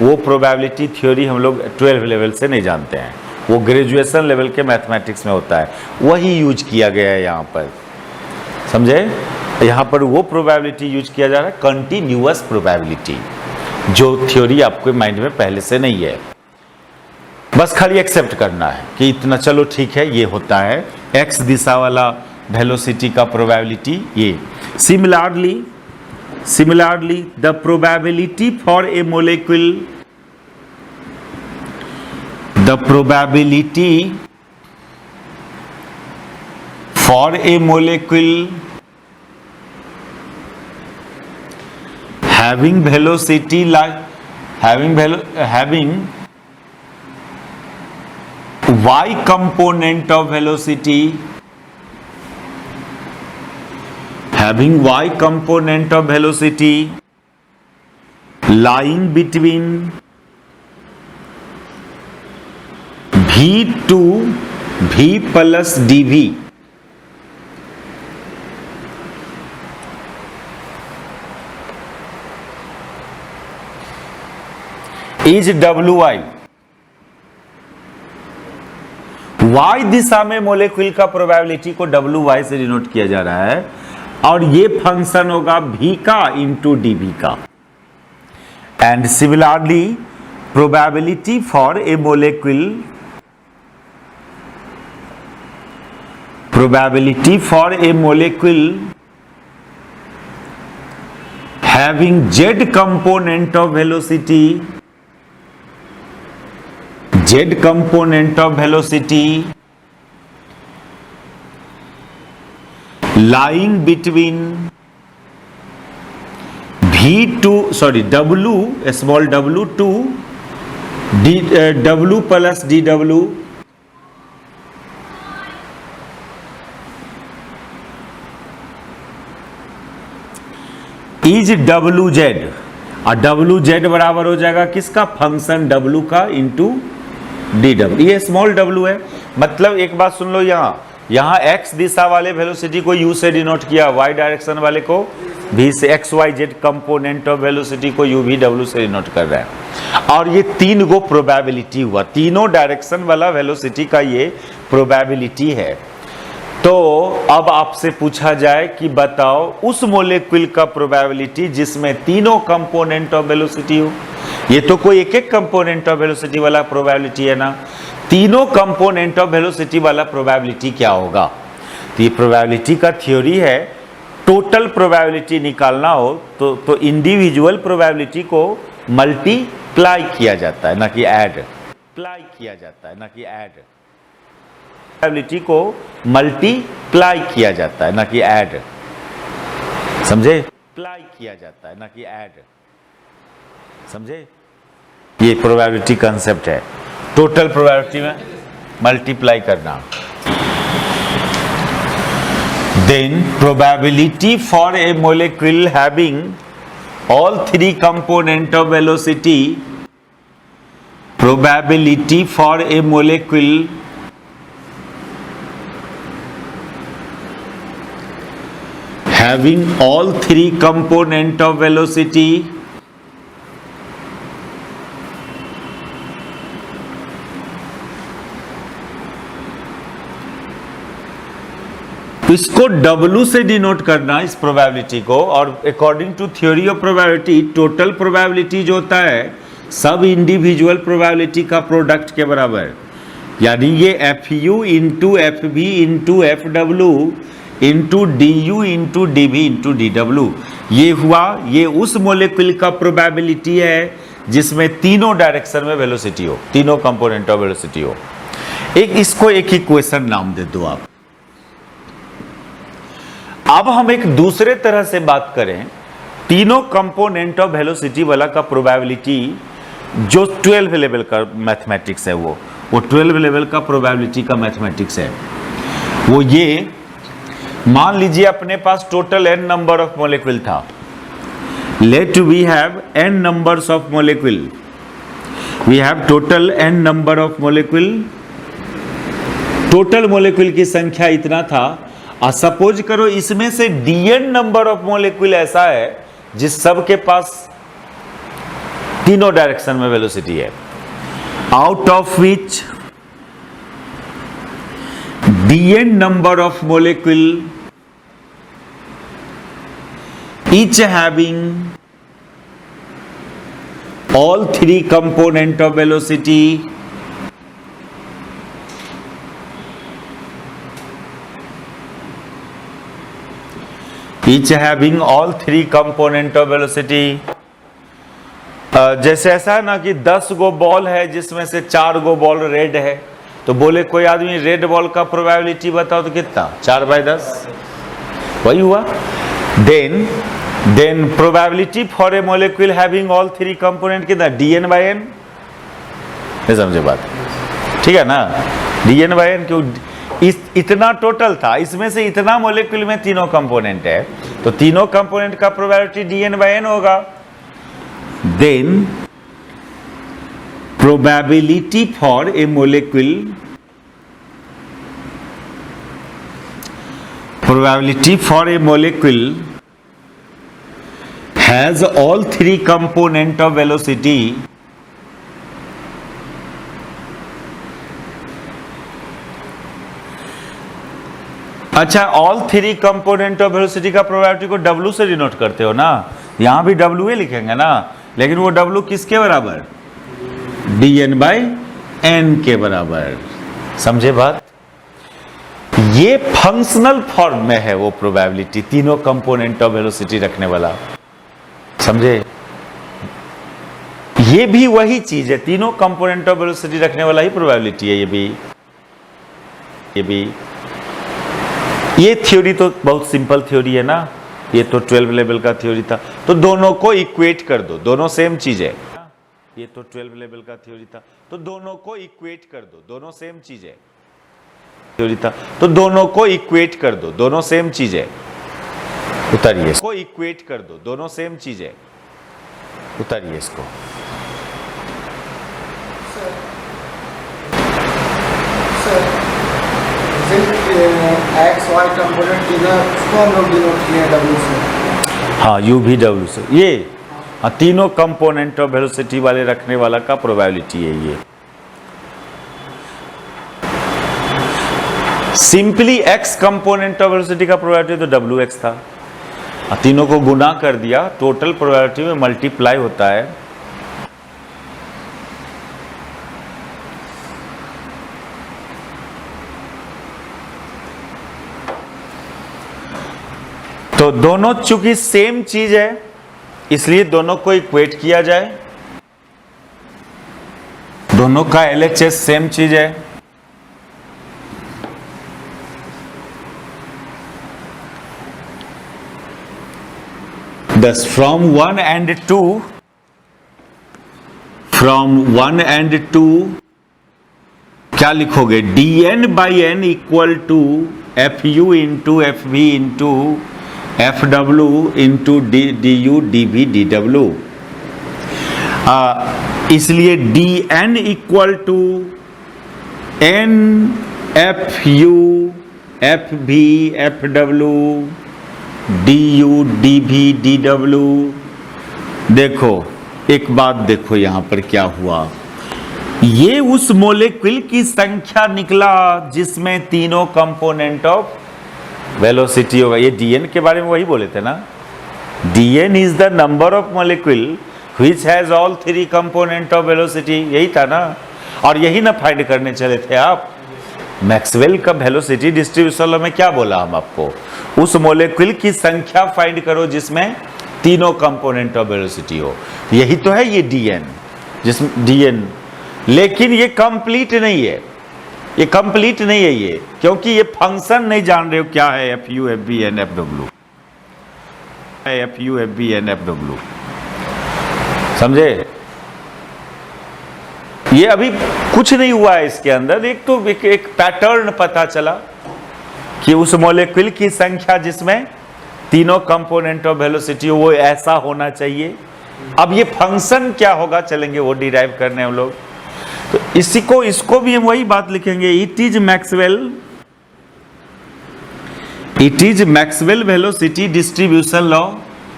वो प्रोबेबिलिटी थ्योरी हम लोग 12 लेवल से नहीं जानते हैं, वो ग्रेजुएशन लेवल के मैथमेटिक्स में होता है, वही यूज किया गया है यहाँ पर, समझे। यहाँ पर वो प्रोबेबिलिटी यूज किया जा रहा है, कंटिन्यूअस प्रोबेबिलिटी, जो थ्योरी आपके माइंड में पहले से नहीं है। बस खाली एक्सेप्ट करना है कि इतना, चलो ठीक है ये होता है, एक्स दिशा वाला वेलोसिटी का प्रोबेबिलिटी ये। Similarly the probability for A molecule, the probability for a molecule having velocity like having y component of velocity, having y component of velocity lying between v to v plus dv is wi। y दिशा में molecule का probability को wi से denote किया जा रहा है, और ये फंक्शन होगा v का इंटू dv का। And similarly probability for a molecule, probability for a molecule having z component of velocity, lying between w, small w to w plus dw is wz, और wz बराबर हो जाएगा किसका, function w का into dw। ये small w है, मतलब एक बात सुन लो, यहाँ x दिशा वाले वेलोसिटी को u से डिनोट किया, y डायरेक्शन वाले को v से, x y z component of velocity को u v w से डिनोट कर रहा है। और ये 3 गो प्रोबेबिलिटी हुआ, तीनों डायरेक्शन वाला वेलोसिटी का ये प्रोबेबिलिटी है। तो अब आपसे पूछा जाए कि बताओ उस मोलेक्यूल का प्रोबेबिलिटी जिसमें तीनों कंपोनेंट ऑफ वेलोसिटी हो। ये तो कोई एक एक कंपोनेंट ऑफ वेलोसिटी वाला प्रोबेबिलिटी है ना, तीनों कंपोनेंट ऑफ वेलोसिटी वाला प्रोबेबिलिटी क्या होगा। तो ये प्रोबेबिलिटी का थ्योरी है। टोटल प्रोबेबिलिटी निकालना हो तो इंडिविजुअल प्रोबेबिलिटी को मल्टीप्लाई किया जाता है, ना कि ऐड प्लाई किया जाता है, ना कि ऐड प्रोबेबिलिटी को मल्टीप्लाई किया जाता है, ना कि ऐड। समझे? प्लाई किया जाता है, ना कि ऐड। समझे? ये प्रोबेबिलिटी कंसेप्ट है। टोटल प्रोबेबिलिटी में मल्टीप्लाई करना। Then probability for a molecule having all three component of velocity, probability for a molecule having all three component of velocity इसको W से डिनोट करना इस प्रोबेबिलिटी को। और according to theory of probability total probability जो होता है सब इंडिविजुअल प्रोबेबिलिटी का प्रोडक्ट के बराबर, यानी ये FU into FV into FW into DU into DV into DW ये हुआ। ये उस मोलेक्यूल का प्रोबेबिलिटी है जिसमें तीनों डायरेक्शन में वेलोसिटी हो, तीनों कंपोनेंट ऑफ वेलोसिटी हो। इसको एक इक्वेशन नाम दे दो आप। अब हम एक दूसरे तरह से बात करें, तीनों कंपोनेंट ऑफ वेलोसिटी वाला का प्रोबेबिलिटी जो 12 लेवल का मैथमेटिक्स है, वो 12 लेवल का प्रोबेबिलिटी का मैथमेटिक्स है। वो ये मान लीजिए अपने पास total n number of molecule था। Let we have n numbers of molecule, we have total n number of molecule. Total molecule की संख्या इतना था और सपोज करो इसमें से dn नंबर ऑफ मॉलिक्यूल ऐसा है जिस सब के पास तीनों डायरेक्शन में वेलोसिटी है, out of which dn number of molecule each having all three component of velocity each having all three component of velocity। जैसे ऐसा है ना कि 10 गो बॉल है जिसमें से 4 गो बॉल रेड है, तो बोले कोई आदमी रेड बॉल का प्रोबेबिलिटी बताओ तो कितना, 4/10 वही हुआ। Then probability for a molecule having all three component कितना, dn/n। समझे बात? ठीक है ना, dn/n। क्यों? इतना टोटल था, इसमें से इतना मॉलिक्यूल में तीनों कंपोनेंट है, तो तीनों कंपोनेंट का प्रोबेबिलिटी dn/n होगा। Then probability for a molecule, probability for a molecule has all three component of velocity अच्छा, all three component of velocity का प्रोबेबिलिटी को W से डिनोट करते हो ना, यहां भी W लिखेंगे ना, लेकिन वो W किसके बराबर, dn/n के बराबर। समझे बात? ये फंक्शनल फॉर्म में है वो प्रोबेबिलिटी, तीनों कंपोनेंट ऑफ वेलोसिटी रखने वाला। समझे? ये भी वही चीज है, तीनों कंपोनेंट ऑफ वेलोसिटी रखने वाला ही प्रोबेबिलिटी है। ये भी ये थ्योरी तो बहुत सिंपल थ्योरी है ना, ये तो 12 लेवल का थ्योरी था, तो दोनों को इक्वेट कर दो, दोनों सेम चीज है। ये तो 12 लेवल का थ्योरी था, तो दोनों को इक्वेट कर दो, दोनों सेम चीज है। थ्योरी था, तो दोनों को इक्वेट कर दो, दोनों सेम चीज है। उतारिए इसको, इक्वेट कर दो, दोनों सेम चीज है। उतारिए इसको। एक्स वाई कंपोनेंट इसको हम लोग डिनोट किए हैं W से। हाँ, U भी W से। ये तीनों कंपोनेंट ऑफ वेलोसिटी वाले रखने वाला का प्रोबेबिलिटी है। ये simply x component of velocity का प्रोबेबिलिटी तो WX था, तीनों को गुना कर दिया, टोटल प्रोबेबिलिटी में मल्टीप्लाई होता है। तो दोनों चूंकि सेम चीज है इसलिए दोनों को इक्वेट किया जाए। दोनों का LHS सेम चीज है। Thus from 1 and 2 क्या लिखोगे? dn by n equal to fu into fv into fw into du dv dw। इसलिए dn equal to n fu fv fw du dv dw। देखो एक बात देखो यहां पर क्या हुआ, ये उस मोलेक्यूल की संख्या निकला जिसमें तीनों कंपोनेंट ऑफ वेलोसिटी होगा। ये dn के बारे में वही बोले थे ना, dn is the number of molecule which has all three component of velocity, यही था ना। और यही ना फाइंड करने चले थे आप। मैक्सवेल का वेलोसिटी डिस्ट्रीब्यूशन में क्या बोला हम आपको, उस मोलेक्यूल की संख्या फाइंड करो जिसमें तीनों कंपोनेंट ऑफ वेलोसिटी हो। यही तो है ये dn, जिसमें dn, लेकिन ये कंप्लीट नहीं है, ये कंप्लीट नहीं है ये, क्योंकि ये फंक्शन नहीं जान रहे हो क्या है fu fv n fw, fu fv n fw, समझे? ये अभी कुछ नहीं हुआ है इसके अंदर। एक तो एक पैटर्न पता चला कि उस मॉलिक्यूल की संख्या जिसमें तीनों कंपोनेंट ऑफ वेलोसिटी वो ऐसा होना चाहिए। अब ये फंक्शन क्या होगा चलेंगे वो डिराइव करने हम लोग। तो इसको भी हम वही बात लिखेंगे, it is Maxwell velocity distribution law,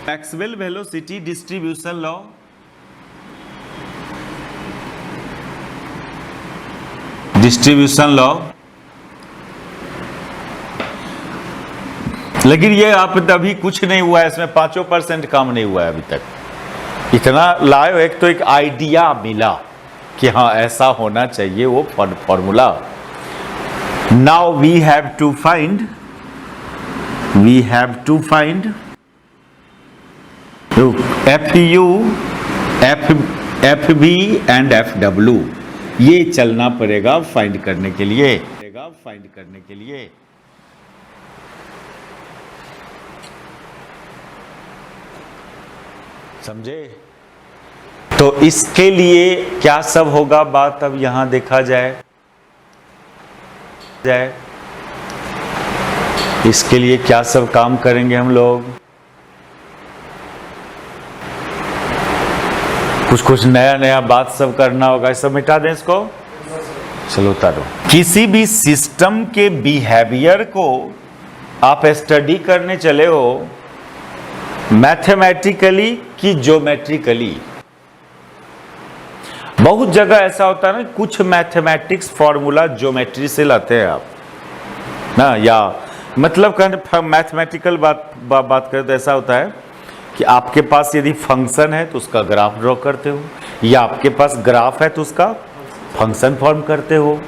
Maxwell velocity distribution law लेकिन ये आप अभी कुछ नहीं हुआ है, इसमें 5% काम नहीं हुआ है अभी तक। इतना लाओ, एक तो एक आइडिया मिला कि हाँ ऐसा होना चाहिए वो formula. Now we have to find FU, FV and FW, ये चलना पड़ेगा फाइंड करने के लिए, समझे? तो इसके लिए क्या सब होगा बात अब यहां देखा जाए। इसके लिए क्या सब काम करेंगे हम लोग, कुछ नया बात सब करना होगा। सब मिटा दें इसको, चलो उतारो। किसी भी सिस्टम के बिहेवियर को आप स्टडी करने चले हो मैथमेटिकली कि ज्योमेट्रिकली। बहुत जगह ऐसा होता है ना, कुछ मैथमेटिक्स फॉर्मूला ज्योमेट्री से लाते हैं आप ना, या मतलब मैथमेटिकल बात करें तो ऐसा होता है कि आपके पास यदि फंक्शन है तो उसका ग्राफ ड्रॉ करते हो, या आपके पास ग्राफ है तो उसका फंक्शन फॉर्म करते हो।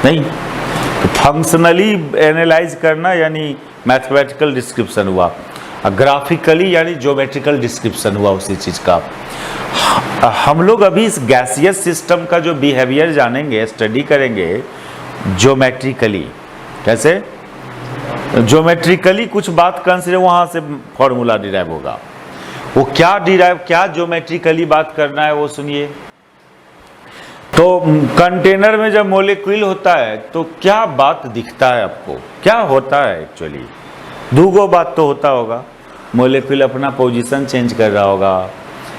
नहीं, तो फंक्शनली एनालाइज करना यानी मैथमेटिकल डिस्क्रिप्शन हुआ, ग्राफिकली यानी ज्योमेट्रिकल डिस्क्रिप्शन हुआ उसी चीज का। हम लोग अभी इस गैसियस सिस्टम का जो बिहेवियर जानेंगे, स्टडी करेंगे ज्योमेट्रिकली। कैसे? ज्योमेट्रिकली कुछ बात कंसिडर, वहां से फॉर्मूला डिराइव होगा। वो क्या ज्योमेट्रिकली बात करना है वो सुनिए। तो कंटेनर में जब मॉलिक्यूल होता है तो क्या बात दिखता है आपको, क्या होता है एक्चुअली? दूगो बात तो होता होगा, मॉलिक्यूल अपना पोजीशन चेंज कर रहा होगा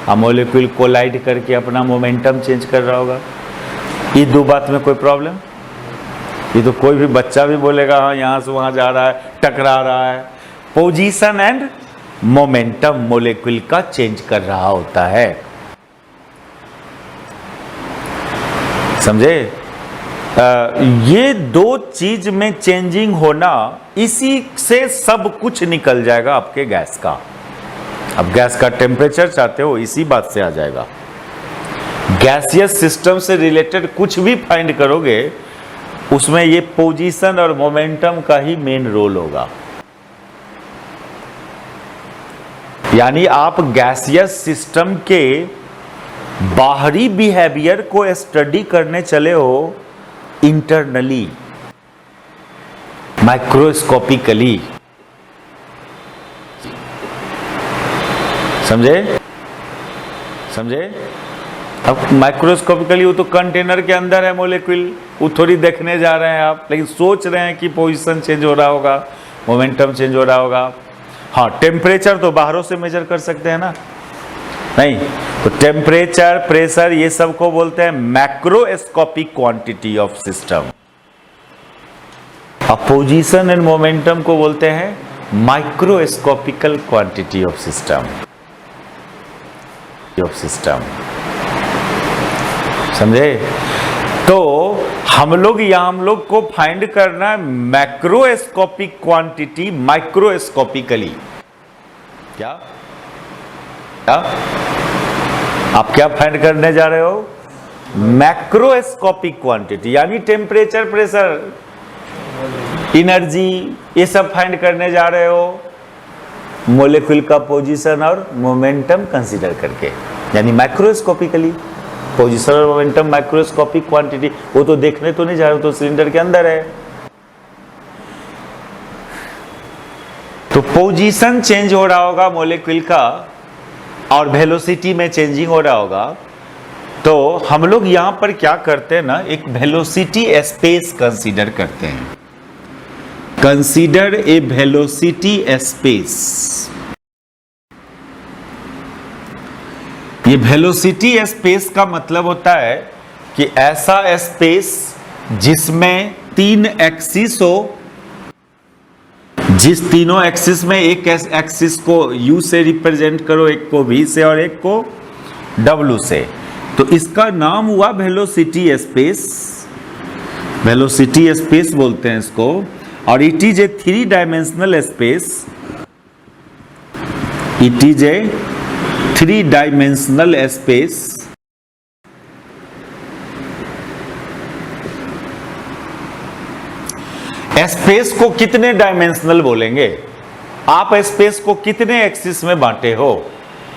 और मॉलिक्यूल कोलाइड करके अपना मोमेंटम चेंज कर रहा होगा। ये दो बात में कोई प्रॉब्लम? ये तो कोई भी बच्चा भी बोलेगा हाँ यहां से वहां जा रहा है, टकरा रहा है। पोजीशन एंड मोमेंटम मॉलिक्यूल का चेंज कर रहा होता है, समझे? ये दो चीज में चेंजिंग होना, इसी से सब कुछ निकल जाएगा आपके गैस का। अब गैस का टेम्परेचर चाहते हो, इसी बात से आ जाएगा। गैसियस सिस्टम से रिलेटेड कुछ भी फाइंड करोगे उसमें ये पोजीशन और मोमेंटम का ही मेन रोल होगा। यानी आप गैसियस सिस्टम के बाहरी बिहेवियर को स्टडी करने चले हो इंटरनली, माइक्रोस्कोपिकली। समझे? अब माइक्रोस्कोपिकली वो तो कंटेनर के अंदर है मॉलिक्यूल, वो थोड़ी देखने जा रहे हैं आप, लेकिन सोच रहे हैं कि पोजीशन चेंज हो रहा होगा, मोमेंटम चेंज हो रहा होगा। हाँ, टेम्परेचर तो बाहरों से मेजर कर सकते हैं ना? नहीं, तो टेम्परेचर, प्रेशर, ये सब को बोलते हैं मैक्रोस्कोपिक क्वांटिटी ऑफ सिस्टम। अब पोजीशन एंड मोमेंटम को बोलते हैं माइक्रोस्कोपिकल क्वांटिटी ऑफ सिस्टम। समझे? तो हम लोग को फाइंड करना है मैक्रोस्कोपिक क्वांटिटी माइक्रोस्कोपिकली। क्या आप क्या फाइंड करने जा रहे हो? मैक्रोस्कोपिक क्वांटिटी, यानी टेम्परेचर, प्रेशर, एनर्जी, ये सब फाइंड करने जा रहे हो मॉलिक्यूल का पोजीशन और मोमेंटम कंसीडर करके, यानी माइक्रोस्कोपिकली। पोजीशन और मोमेंटम माइक्रोस्कोपिक क्वांटिटी, वो तो देखने तो नहीं जा रहे, तो सिलेंडर के अंदर है। तो पोजीशन चेंज हो रहा होगा मॉलिक्यूल का और वेलोसिटी में चेंजिंग हो रहा होगा। तो हम लोग यहां पर क्या करते हैं ना, एक वेलोसिटी स्पेस कंसीडर करते हैं। Consider a velocity space. ये वेलोसिटी स्पेस का मतलब होता है कि ऐसा स्पेस जिसमें 3 एक्सिस हो, जिस तीनों एक्सिस में एक एक्सिस को U से रिप्रेजेंट करो, एक को V से और एक को W से, तो इसका नाम हुआ वेलोसिटी स्पेस। वेलोसिटी स्पेस बोलते हैं इसको। और it is a 3 dimensional space. It is a 3 dimensional space. Space को कितने डायमेंशनल बोलेंगे? आप स्पेस को कितने एक्सिस में बांटे हो,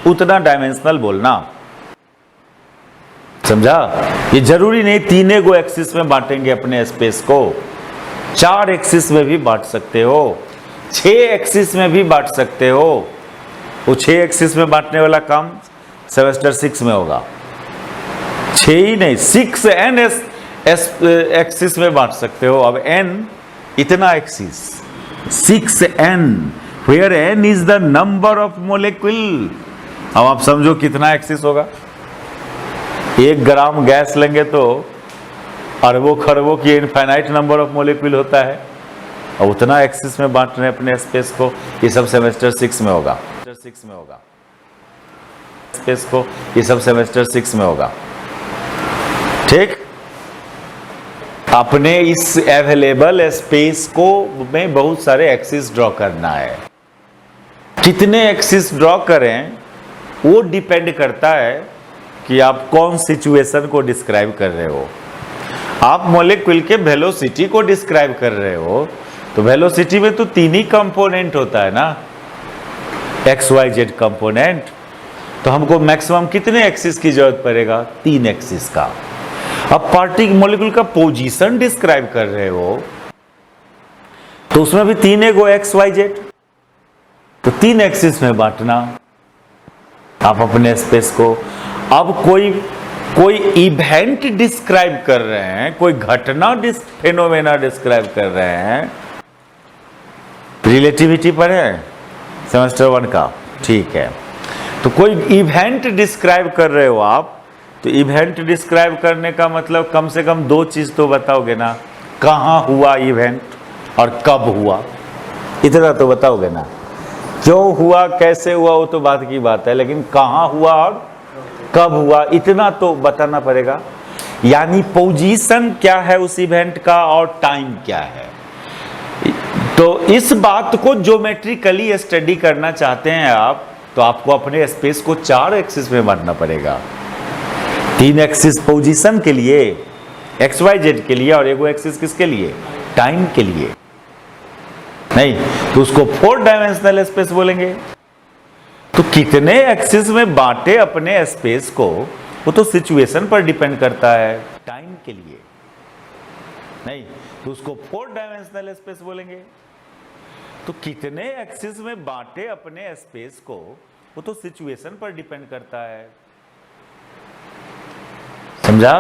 उतना डायमेंशनल बोलना। समझा? ये जरूरी नहीं 3 गो एक्सिस में बांटेंगे अपने स्पेस को, 4 एक्सिस में भी बांट सकते हो, 6 एक्सिस में भी बांट सकते हो। वो 6 एक्सिस में बांटने वाला काम सेमेस्टर 6 में होगा। 6 ही नहीं, 6 n एक्सिस में बांट सकते हो। अब n इतना axis, 6n, where n is the number of molecule। अब आप समझो कितना एक्सिस होगा। 1 ग्राम गैस लेंगे तो अरबों खरबों की इनफाइनाइट नंबर ऑफ मोलिक्यूल होता है, और उतना एक्सिस में बांट रहे हैं अपने स्पेस को। ये सब सेमेस्टर 6 में होगा। स्पेस को ये सब सेमेस्टर 6 में होगा। ठीक? अपने इस अवेलेबल स्पेस को में बहुत सारे एक्सिस ड्रॉ करना है। कितने एक्सिस ड्रॉ करें वो डिपेंड करता है कि आप कौन सिचुएशन को डिस्क्राइब कर रहे हो। आप मॉलिक्यूल के वेलोसिटी को डिस्क्राइब कर रहे हो, तो वेलोसिटी में तो 3 ही कंपोनेंट होता है ना, एक्स वाई जेड कंपोनेंट। तो हमको मैक्सिमम कितने एक्सिस की जरूरत पड़ेगा? 3 एक्सिस का। अब पार्टिकल मॉलिक्यूल का पोजीशन डिस्क्राइब कर रहे हो, तो उसमें भी 3 गो एक्स वाई जेड, तो 3 एक्सिस में बांटना आप अपने स्पेस को। अब कोई इवेंट डिस्क्राइब कर रहे हैं, कोई घटना फेनोमेना डिस्क्राइब कर रहे हैं। रिलेटिविटी पर है सेमेस्टर 1 का, ठीक है। तो कोई इवेंट डिस्क्राइब कर रहे हो आप, तो इवेंट डिस्क्राइब करने का मतलब कम से कम 2 चीज तो बताओगे ना, कहाँ हुआ इवेंट और कब हुआ, इतना तो बताओगे ना। क्यों हुआ, कैसे हुआ, वो तो बात की बात है, लेकिन कहाँ हुआ और कब हुआ इतना तो बताना पड़ेगा। यानी पोजीशन क्या है उस इवेंट का और टाइम क्या है। तो इस बात को ज्योमेट्रिकली स्टडी करना चाहते हैं आप, तो आपको अपने स्पेस को 4 एक्सिस में बांटना पड़ेगा। 3 एक्सिस पोजीशन के लिए, एक्स वाई जेड के लिए, और 1 एक्सिस किसके लिए? टाइम के लिए। नहीं तो उसको 4 डायमेंशनल स्पेस बोलेंगे। तो कितने एक्सिस में बांटे अपने स्पेस को, वो तो सिचुएशन पर डिपेंड करता है। टाइम के लिए नहीं तो उसको 4 डायमेंशनल स्पेस बोलेंगे। तो कितने एक्सिस में बांटे अपने स्पेस को, वो तो सिचुएशन पर डिपेंड करता है। समझा?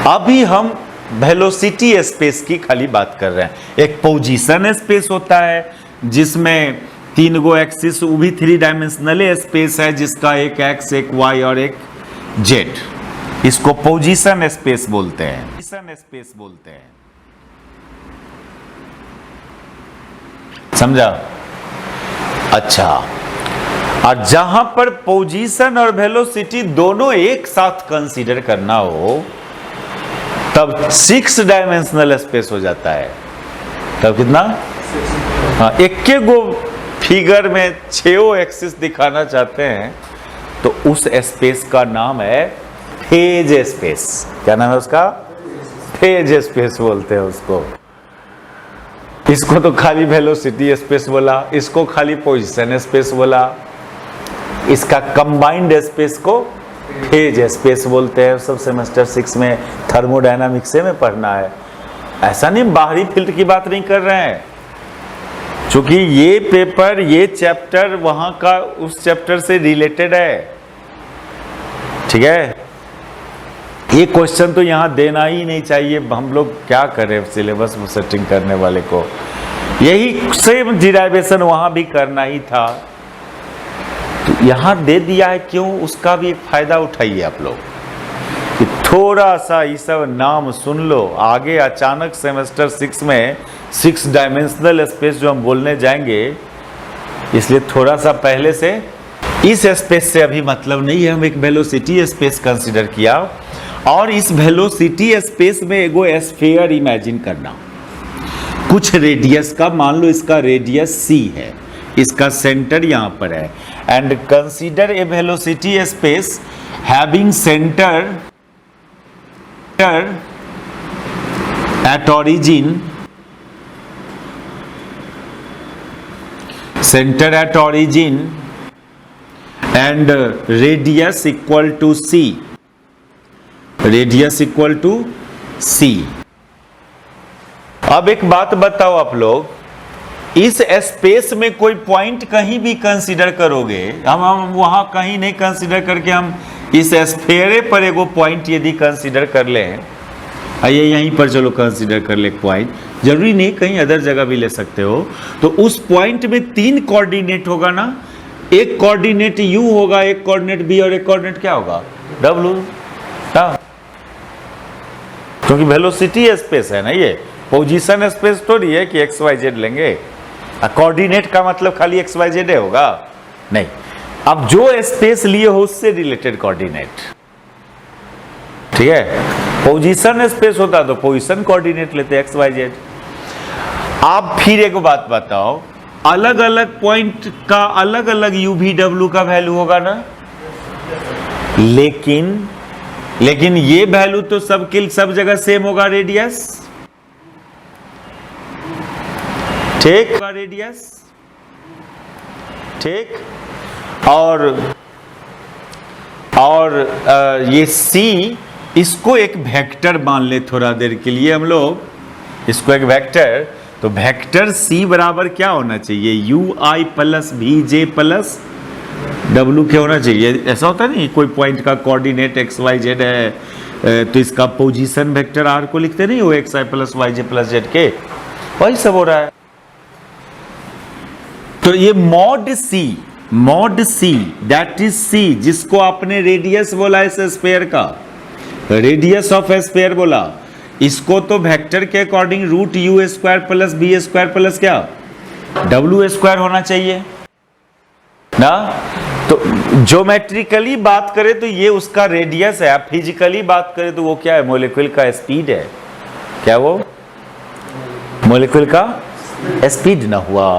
अभी हम वेलोसिटी स्पेस की खाली बात कर रहे हैं। एक पोजीशन स्पेस होता है जिसमें 3 गो एक्सिस, वो भी 3 डायमेंशनल स्पेस है जिसका एक एक्स, एक वाई और एक जेड। इसको पोजीशन स्पेस बोलते हैं। पोजीशन स्पेस बोलते हैं। समझा? अच्छा, और जहां पर पोजीशन और वेलोसिटी दोनों एक साथ कंसीडर करना हो तब 6 डायमेंशनल स्पेस हो जाता है। तब कितना? हाँ, एक गो फिगर में 6 एक्सिस दिखाना चाहते हैं तो उस स्पेस का नाम है फेज स्पेस। क्या नाम है उसका? फेज स्पेस बोलते हैं उसको। इसको तो खाली वेलोसिटी स्पेस बोला, इसको खाली पोजीशन स्पेस बोला, इसका कंबाइंड स्पेस को फेज स्पेस बोलते हैं। सब सेमेस्टर 6 में थर्मोडायनामिक्स में पढ़ना है। ऐसा नहीं बाहरी फील्ड की बात नहीं कर रहे हैं, क्योंकि ये पेपर, ये चैप्टर वहां का उस चैप्टर से रिलेटेड है। ठीक है, ये क्वेश्चन तो यहां देना ही नहीं चाहिए। हम लोग क्या करें सिलेबस में सेटिंग करने वाले को, यही सेम डिराइवेशन वहां भी करना ही था, तो यहां दे दिया है। क्यों? उसका भी एक फायदा उठाइए आप लोग कि थोड़ा सा ये सब नाम सुन लो। आगे अचानक सेमेस्टर 6 में 6 डायमेंशनल स्पेस जो हम बोलने जाएंगे, इसलिए थोड़ा सा पहले से इस स्पेस से अभी मतलब नहीं है। हम एक वेलोसिटी स्पेस कंसीडर किया, और इस वेलोसिटी स्पेस में एगो स्फीयर इमेजिन करना, कुछ रेडियस का। मान लो इसका रेडियस c है, इसका सेंटर यहां पर है, and consider a velocity space having centre at origin, center at origin and radius equal to c, radius equal to c। अब एक बात बताओ आप लोग, इस स्पेस में कोई पॉइंट कहीं भी कंसीडर करोगे, हम वहां कहीं नहीं कंसीडर करके हम इस स्फेयर पर एगो पॉइंट यदि कंसीडर कर लें, आइए यहीं पर चलो कंसीडर कर ले पॉइंट, जरूरी नहीं कहीं अदर जगह भी ले सकते हो। तो उस पॉइंट में 3 कोऑर्डिनेट होगा ना, एक कोऑर्डिनेट u होगा, एक कोऑर्डिनेट b और एक कोऑर्डिनेट क्या होगा? w। क्योंकि वेलोसिटी स्पेस है ना, ये पोजीशन स्पेस तो नहीं है कि एक्स वाई जेड लेंगे। कोऑर्डिनेट का मतलब खाली एक्स वाई जेड होगा नहीं, अब जो स्पेस लिए हो उससे रिलेटेड कोऑर्डिनेट। ठीक है, पोजीशन स्पेस होता तो पोजीशन कोऑर्डिनेट लेते एक्स वाई जेड। आप फिर एक बात बताओ, अलग अलग पॉइंट का अलग अलग यू वी डब्ल्यू का वैल्यू होगा ना, लेकिन ये वैल्यू तो सब जगह सेम होगा, रेडियस। ठीक होगा रेडियस, ठीक। और ये c, इसको एक वेक्टर मान ले थोड़ा देर के लिए हम लोग, इसको एक वेक्टर। तो वेक्टर c बराबर क्या होना चाहिए? U I plus V J plus W क्या होना चाहिए? ऐसा होता नहीं, कोई पॉइंट का कोऑर्डिनेट एक्स वाई जेड है तो इसका पोजीशन वेक्टर आर को लिखते नहीं हो, X I plus Y J plus Z के, वही सब हो रहा है। तो ये mod C that is C, जिसको आपने रेडियस बोला इस स्फीयर का, रेडियस ऑफ स्फीयर बोला, इसको तो वेक्टर के according root U square plus B square plus क्या डब्ल्यू स्क्वायर होना चाहिए ना। तो ज्योमेट्रिकली बात करें तो ये उसका रेडियस है, फिजिकली बात करें तो वो क्या है? मॉलिक्यूल का स्पीड है। क्या वो मॉलिक्यूल का स्पीड ना हुआ,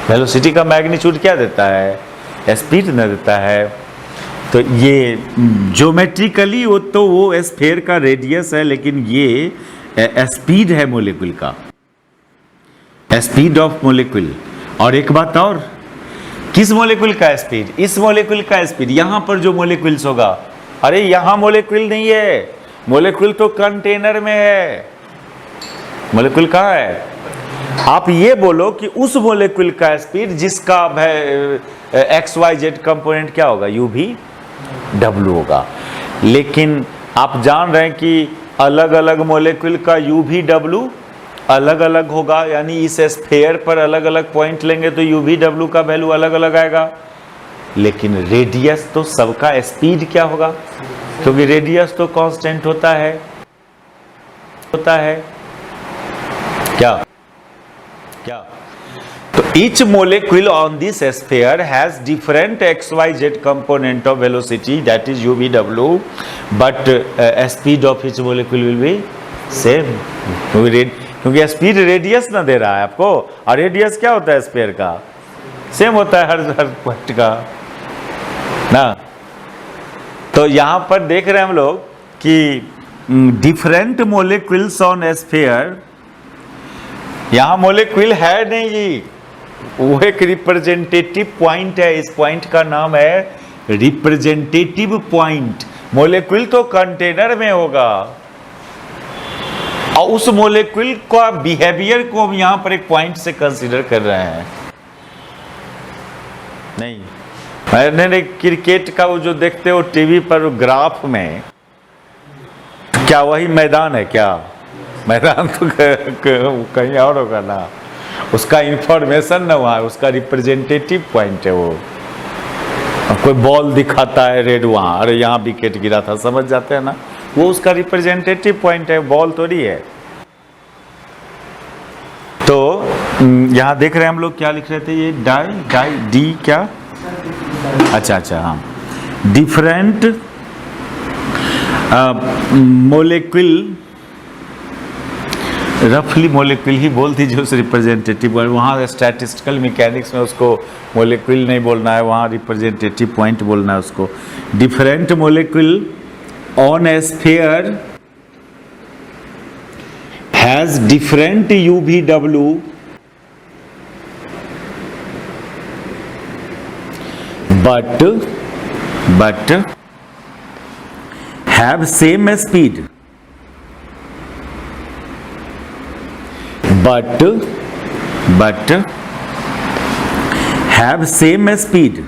वेलोसिटी का मैग्नीट्यूड क्या देता है? स्पीड न देता है। तो ये ज्योमेट्रिकली वो तो वो स्फीयर का रेडियस है, लेकिन ये स्पीड है मॉलिक्यूल का, स्पीड ऑफ मॉलिक्यूल। और एक बात और, किस मोलिक्यूल का स्पीड? इस मोलिक्यूल का स्पीड। यहां पर जो मोलिक्यूल्स होगा, अरे यहां मोलिक्यूल नहीं है, मोलिक्यूल तो कंटेनर में है। मोलिक्यूल कहां है? आप ये बोलो कि उस मोलिक्यूल का स्पीड जिसका XYZ कंपोनेंट क्या होगा? UV होगा। लेकिन आप जान रहे हैं कि अलग अलग मोलिक्यूल का UV अलग अलग होगा, यानी इस स्फीयर पर अलग अलग पॉइंट लेंगे तो UV का वैल्यू अलग अलग आएगा। लेकिन रेडियस तो सबका स्पीड क्या होगा? क्योंकि रेडियस तो कांस्टेंट होता है क्या? तो each molecule on this sphere has different XYZ component of velocity, that is UV, but speed of each molecule will be same. क्योंकि स्पीड रेडियस ना दे रहा है आपको, और रेडियस क्या होता है स्फीयर का? सेम होता है हर पॉइंट का ना। तो यहां पर देख रहे हैं हम लोग कि डिफरेंट मोलिक्यूल्स ऑन स्फीयर, यहां मोलिक्यूल है नहीं जी, वो एक रिप्रेजेंटेटिव पॉइंट है। इस पॉइंट का नाम है रिप्रेजेंटेटिव पॉइंट। मोलिक्यूल तो कंटेनर में होगा, और उस मोलिक्यूल का बिहेवियर को हम यहां पर एक पॉइंट से कंसीडर कर रहे हैं। नहीं, मैंने क्रिकेट का वो जो देखते हो टीवी पर ग्राफ में, क्या वही मैदान है क्या? मैदान तो कहीं और होगा ना, उसका इंफॉर्मेशन ना वहाँ, उसका रिप्रेजेंटेटिव पॉइंट है वो। कोई बॉल दिखाता है रेड, वहाँ अरे यहाँ विकेट गिरा था, समझ जाते हैं ना, वो उसका रिप्रेजेंटेटिव पॉइंट है, बॉल थोड़ी है। तो यहाँ देख रहे हैं हम लोग क्या लिख रहे थे, ये डी क्या? अच्छा हाँ, डिफरेंट मोलिक्यूल, रफली मोलिक्यूल ही बोल दीजिए उस रिप्रेजेंटेटिव। वहाँ स्टैटिस्टिकल मैकेनिक्स में उसको मोलिक्यूल नहीं बोलना है, वहाँ रिप्रेजेंटेटिव पॉइंट बोलना है उसको। Different molecule on A sphere has different UV, but have same speed, but have same speed